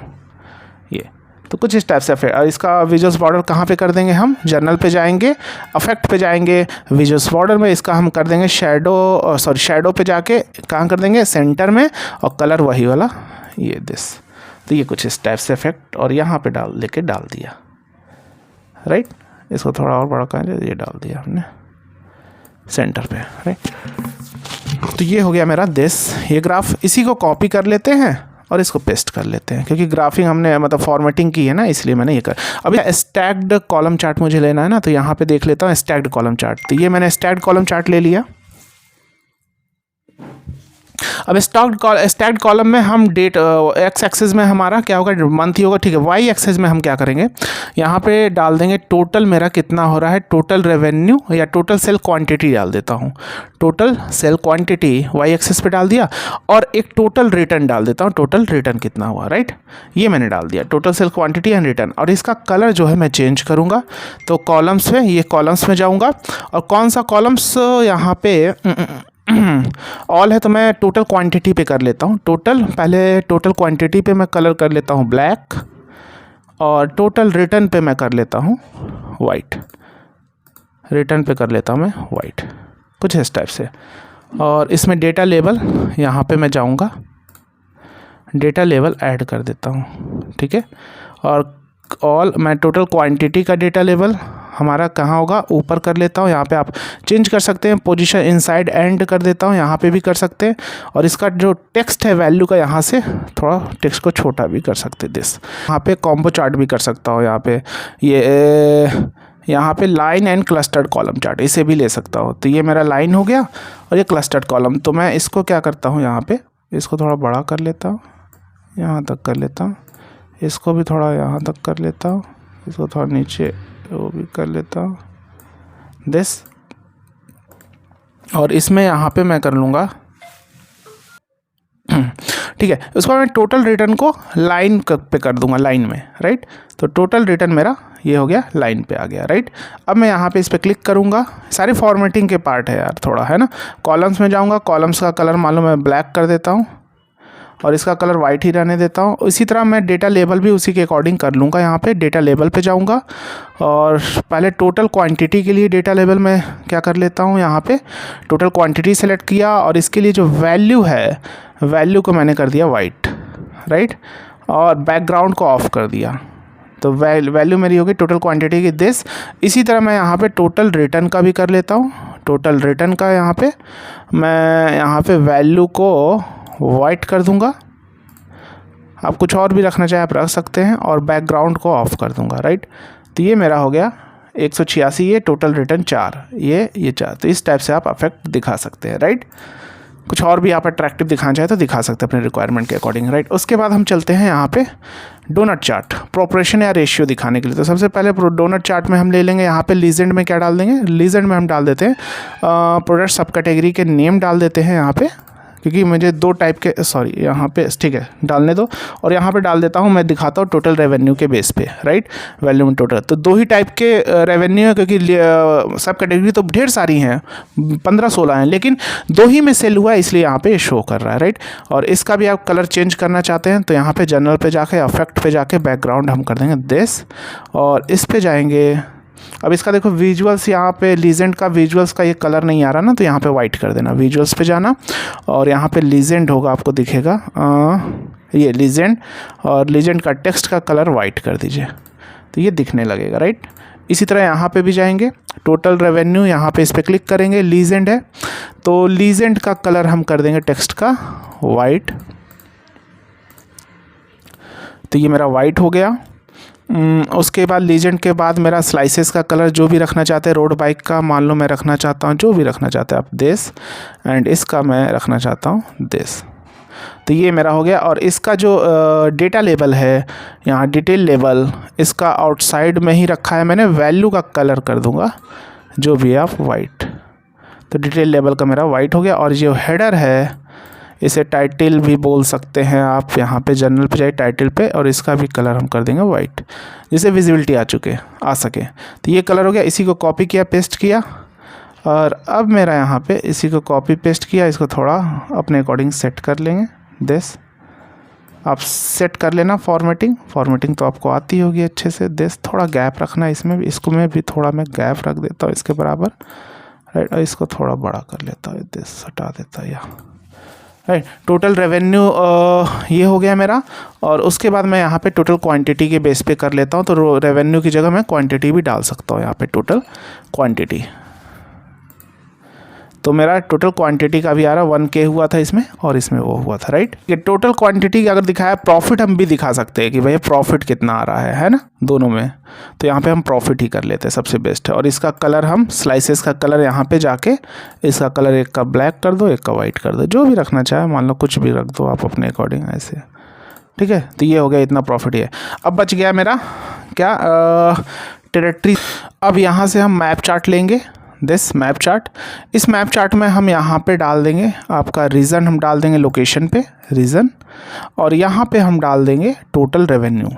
ये तो कुछ इस टाइप से फिर इसका विजुअल्स बॉर्डर कहाँ पे कर देंगे हम, जनरल पे जाएंगे, इफेक्ट पे जाएंगे, विजुअल्स बॉर्डर में इसका हम कर देंगे शैडो, सॉरी शैडो पे जाके कहाँ कर देंगे, सेंटर में, और कलर वही वाला ये दिस। तो ये कुछ इस टाइप से इफेक्ट और यहाँ पे डाल दिया, राइट। इसको थोड़ा और बड़ा कर ये डाल दिया हमने सेंटर पे, राइट। तो ये हो गया मेरा दिस, ये ग्राफ। इसी को कॉपी कर लेते हैं और इसको पेस्ट कर लेते हैं क्योंकि ग्राफिंग हमने मतलब फॉर्मेटिंग की है ना, इसलिए मैंने ये कर। अभी स्टैक्ड कॉलम चार्ट मुझे लेना है ना, तो यहाँ पे देख लेता हूँ स्टैक्ड कॉलम चार्ट। तो ये मैंने स्टैक्ड कॉलम चार्ट ले लिया। अब स्टैक्ड कॉलम में हम डेट, एक्स एक्सेस में हमारा क्या होगा, मंथ ही होगा, ठीक है। वाई एक्सेस में हम क्या करेंगे, यहाँ पे डाल देंगे टोटल मेरा कितना हो रहा है, टोटल रेवेन्यू या टोटल सेल क्वांटिटी डाल देता हूँ, total sale quantity Y axis पे डाल दिया। और एक टोटल रिटर्न डाल देता हूँ, टोटल रिटर्न कितना हुआ, राइट। ये मैंने डाल दिया total sale quantity and return. और इसका कलर जो है मैं चेंज करूँगा, तो कॉलम्स में, ये कॉलम्स में जाऊँगा और कौन सा कॉलम्स यहाँ पे ऑल है तो मैं टोटल क्वांटिटी पे कर लेता हूँ। पहले टोटल क्वांटिटी पे मैं कलर कर लेता हूँ ब्लैक और टोटल रिटर्न पे मैं कर लेता हूँ वाइट, रिटर्न पे कर लेता हूँ मैं वाइट, कुछ इस टाइप से। और इसमें डेटा लेवल, यहाँ पे मैं जाऊँगा, डेटा लेवल ऐड कर देता हूँ, ठीक है। और ऑल मैं टोटल क्वांटिटी का डेटा लेवल हमारा कहाँ होगा, ऊपर कर लेता हूँ। यहाँ पे आप चेंज कर सकते हैं, पोजीशन इनसाइड एंड कर देता हूँ, यहाँ पे भी कर सकते हैं। और इसका जो टेक्स्ट है वैल्यू का, यहाँ से थोड़ा टेक्स्ट को छोटा भी कर सकते हैं दिस। यहाँ पे कॉम्बो चार्ट भी कर सकता हूँ, यहाँ पे यहाँ पे line and clustered column chart इसे भी ले सकता हूँ। तो ये मेरा लाइन हो गया और ये क्लस्टर्ड कॉलम। तो मैं इसको क्या करता हूँ, यहाँ पे इसको थोड़ा बड़ा कर लेता हूँ, यहाँ तक कर लेता हूँ, इसको भी थोड़ा यहाँ तक कर लेता हूँ, इसको थोड़ा नीचे वो भी कर लेता हूँ दिस। और इसमें यहाँ पे मैं कर लूँगा, ठीक है। उसको मैं टोटल रिटर्न को लाइन पे कर दूंगा, लाइन में, राइट। तो टोटल रिटर्न मेरा ये हो गया, लाइन पे आ गया, राइट। अब मैं यहाँ पे इस पर क्लिक करूँगा। सारी फॉर्मेटिंग के पार्ट है यार थोड़ा, है ना। कॉलम्स में जाऊँगा, कॉलम्स का कलर मान लो मैं ब्लैक कर देता हूँ और इसका कलर वाइट ही रहने देता हूँ। इसी तरह मैं डेटा लेबल भी उसी के अकॉर्डिंग कर लूँगा। यहाँ पे डेटा लेबल पे जाऊँगा और पहले टोटल क्वांटिटी के लिए डेटा लेबल में क्या कर लेता हूँ, यहाँ पे टोटल क्वांटिटी सेलेक्ट किया और इसके लिए जो वैल्यू है, वैल्यू को मैंने कर दिया वाइट, राइट। और बैकग्राउंड को ऑफ कर दिया। तो वैल्यू मेरी होगी टोटल क्वांटिटी की दिस। इसी तरह मैं यहाँ पे टोटल रिटर्न का भी कर लेता हूँ। टोटल रिटर्न का यहाँ पे मैं यहाँ पे वैल्यू को वाइट कर दूंगा। आप कुछ और भी रखना चाहे आप रख सकते हैं और बैकग्राउंड को ऑफ कर दूंगा, राइट। तो ये मेरा हो गया 186, ये टोटल रिटर्न 4, ये 4। तो इस टाइप से आप इफेक्ट दिखा सकते हैं, राइट। कुछ और भी आप अट्रैक्टिव दिखाना चाहे तो दिखा सकते हैं अपने रिक्वायरमेंट के अकॉर्डिंग, राइट। उसके बाद हम चलते हैं यहाँ पे डोनट चार्ट, प्रोपोर्शन या रेशियो दिखाने के लिए। तो सबसे पहले डोनट चार्ट में हम ले लेंगे, यहाँ पे लीजेंड में क्या डाल देंगे, लीजेंड में हम डाल देते हैं प्रोडक्ट सब कैटेगरी के नेम डाल देते हैं यहाँ पे, क्योंकि मुझे 2 टाइप के, सॉरी यहाँ पे ठीक है डालने दो। और यहाँ पे डाल देता हूँ, मैं दिखाता हूँ टोटल रेवेन्यू के बेस पे, राइट। वैल्यू में टोटल तो 2 ही टाइप के रेवेन्यू है, क्योंकि सब कैटेगरी तो ढेर सारी हैं, 15-16 हैं, लेकिन 2 ही में सेल हुआ है, इसलिए यहाँ पे शो कर रहा है, राइट। और इसका भी आप कलर चेंज करना चाहते हैं तो यहाँ पे जनरल पे जाके अफेक्ट पे जाके बैकग्राउंड हम कर देंगे दिस। और इस पे जाएंगे, अब इसका देखो विजुअल्स, यहाँ पे लीजेंड का विजुअल्स का ये कलर नहीं आ रहा ना, तो यहाँ पे वाइट कर देना। विजुअल्स पे जाना और यहाँ पे लीजेंड होगा, आपको दिखेगा ये लीजेंड, और लीजेंड का टेक्स्ट का कलर वाइट कर दीजिए तो ये दिखने लगेगा, राइट। इसी तरह यहाँ पे भी जाएंगे, टोटल रेवेन्यू, यहाँ पे इस पर क्लिक करेंगे, लीजेंड है तो लीजेंड का कलर हम कर देंगे टेक्स्ट का वाइट। तो ये मेरा वाइट हो गया। उसके बाद लीजेंड के बाद मेरा स्लाइसेस का कलर जो भी रखना चाहते हैं, रोड बाइक का मान लो मैं रखना चाहता हूँ, जो भी रखना चाहते हैं आप दिस, एंड इसका मैं रखना चाहता हूँ दिस। तो ये मेरा हो गया। और इसका जो डेटा लेबल है, यहाँ डिटेल लेबल, इसका आउटसाइड में ही रखा है मैंने, वैल्यू का कलर कर दूँगा जो भी है आप वाइट। तो डिटेल लेबल का मेरा वाइट हो गया। और जो हेडर है, इसे टाइटल भी बोल सकते हैं आप, यहाँ पे जनरल पे जाइए टाइटल पे, और इसका भी कलर हम कर देंगे वाइट, जिससे विजिबिलिटी आ सके। तो ये कलर हो गया। इसी को कॉपी किया, पेस्ट किया, और अब मेरा यहाँ पे इसी को कॉपी पेस्ट किया, इसको थोड़ा अपने अकॉर्डिंग सेट कर लेंगे दिस। आप सेट कर लेना फॉर्मेटिंग तो आपको आती होगी अच्छे से दिस। थोड़ा गैप रखना इसमें भी, इसको मैं भी थोड़ा मैं गैप रख देता हूँ इसके बराबर, राइट। और इसको थोड़ा बड़ा कर लेता हूँ दिस, हटा देता है यहाँ, राइट। टोटल रेवेन्यू ये हो गया मेरा। और उसके बाद मैं यहाँ पे टोटल क्वांटिटी के बेस पे कर लेता हूँ, तो रेवेन्यू की जगह मैं क्वांटिटी भी डाल सकता हूँ यहाँ पे, टोटल क्वांटिटी। तो मेरा टोटल क्वांटिटी का भी आ रहा, 1K हुआ था इसमें और इसमें वो हुआ था, राइट। ये टोटल क्वांटिटी अगर दिखाया, प्रॉफिट हम भी दिखा सकते हैं कि भैया प्रॉफिट कितना आ रहा है ना, दोनों में। तो यहाँ पे हम प्रॉफिट ही कर लेते हैं, सबसे बेस्ट है। और इसका कलर हम स्लाइसेस का कलर यहाँ पे जाके, इसका कलर एक का ब्लैक कर दो, एक का वाइट कर दो, जो भी रखना चाहे, मान लो कुछ भी रख दो आप अपने अकॉर्डिंग ऐसे, ठीक है। तो ये हो गया, इतना प्रॉफिट ही है। अब बच गया मेरा क्या, टेरिटरी। अब यहाँ से हम मैप चार्ट लेंगे दिस, मैप चार्ट। इस मैप चार्ट में हम यहाँ पे डाल देंगे आपका रीज़न, हम डाल देंगे लोकेशन पे रीज़न, और यहाँ पे हम डाल देंगे टोटल रेवेन्यू,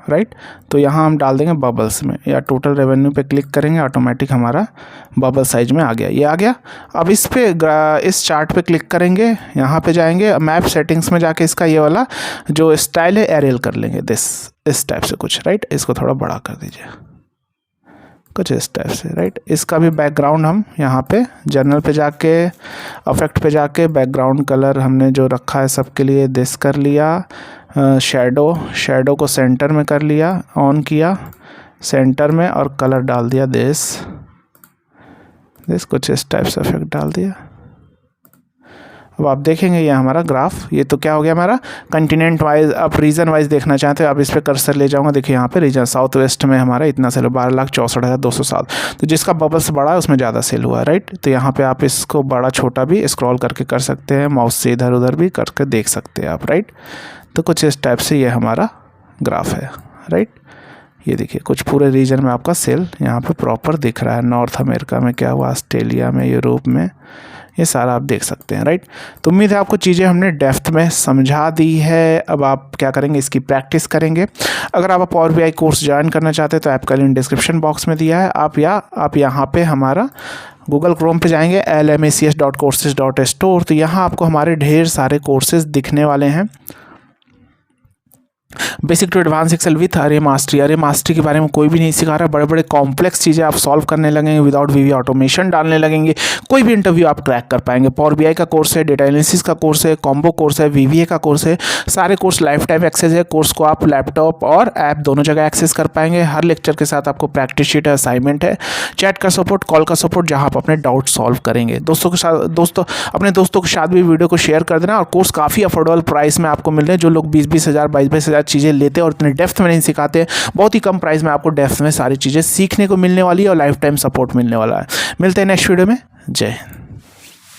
राइट। तो यहाँ हम डाल देंगे बबल्स में, या टोटल रेवेन्यू पे क्लिक करेंगे, ऑटोमेटिक हमारा बबल साइज में आ गया, ये आ गया। अब इस पे इस चार्ट पे क्लिक करेंगे, यहाँ पे जाएंगे मैप सेटिंग्स में जाके इसका ये वाला जो स्टाइल है एरियल कर लेंगे दिस, इस टाइप से कुछ, राइट। इसको थोड़ा बड़ा कर दीजिए कुछ इस टाइप से, राइट। इसका भी बैकग्राउंड हम यहाँ पे जनरल पे जाके अफेक्ट पे जाके बैकग्राउंड कलर हमने जो रखा है सबके लिए दिस कर लिया। शैडो को सेंटर में कर लिया, ऑन किया, सेंटर में और कलर डाल दिया दिस कुछ इस टाइप से इफेक्ट डाल दिया। अब आप देखेंगे ये हमारा ग्राफ, ये तो क्या हो गया हमारा कंटिनेंट वाइज। आप रीजन वाइज देखना चाहते हो आप इस पर कर्सर ले जाऊंगा, देखिए यहाँ पे रीजन साउथ वेस्ट में हमारा इतना सेल 12,64,207, तो जिसका बबल्स बड़ा है उसमें ज़्यादा सेल हुआ है, राइट। तो यहाँ पे आप इसको बड़ा छोटा भी स्क्रॉल करके कर सकते हैं, माउस से इधर उधर भी करके देख सकते हैं आप, राइट। तो कुछ इस टाइप से ये हमारा ग्राफ है, राइट। ये देखिए कुछ पूरे रीजन में आपका सेल यहाँ पे प्रॉपर दिख रहा है। नॉर्थ अमेरिका में क्या हुआ, ऑस्ट्रेलिया में, यूरोप में, ये सारा आप देख सकते हैं, राइट। तो उम्मीद है आपको चीज़ें हमने डेप्थ में समझा दी है। अब आप क्या करेंगे, इसकी प्रैक्टिस करेंगे। अगर आप पावर BI कोर्स ज्वाइन करना चाहते हैं तो ऐप का लिंक डिस्क्रिप्शन बॉक्स में दिया है। आप यहाँ पे हमारा गूगल क्रोम पे जाएंगे lmacs.courses.store, तो यहाँ आपको हमारे ढेर सारे कोर्सेज दिखने वाले हैं। Basic to advance Excel with अरे मास्टरी के बारे में कोई भी नहीं सिखा रहा। बड़े बड़े कॉम्प्लेक्स चीज़ें आप सॉल्व करने लगेंगे, विदाउट VBA ऑटोमेशन डालने लगेंगे, कोई भी इंटरव्यू आप क्रैक कर पाएंगे। पावर BI का कोर्स है, डेटा एनालिसिस का कोर्स है, कॉम्बो कोर्स है, VBA का कोर्स है, सारे कोर्स लाइफ टाइम एक्सेस है। कोर्स को आप लैपटॉप और ऐप दोनों जगह एक्सेस कर पाएंगे। हर लेक्चर के साथ आपको प्रैक्टिस शीट है, असाइनमेंट है, चैट का सपोर्ट, कॉल का सपोर्ट, जहाँ आप अपने डाउट सॉल्व करेंगे। अपने दोस्तों के साथ भी वीडियो को शेयर कर देना। और कोर्स काफ़ी अफोर्डेबल प्राइस में आपको मिल रहे हैं। जो लोग 20-20 हज़ार 22-22 हज़ार चीज़ें लेते हैं और इतने डेप्थ में नहीं सिखाते, बहुत ही कम प्राइस में आपको डेप्थ में सारी चीज़ें सीखने को मिलने वाली है और लाइफ टाइम सपोर्ट मिलने वाला है। मिलते हैं नेक्स्ट वीडियो में। जय हिंद।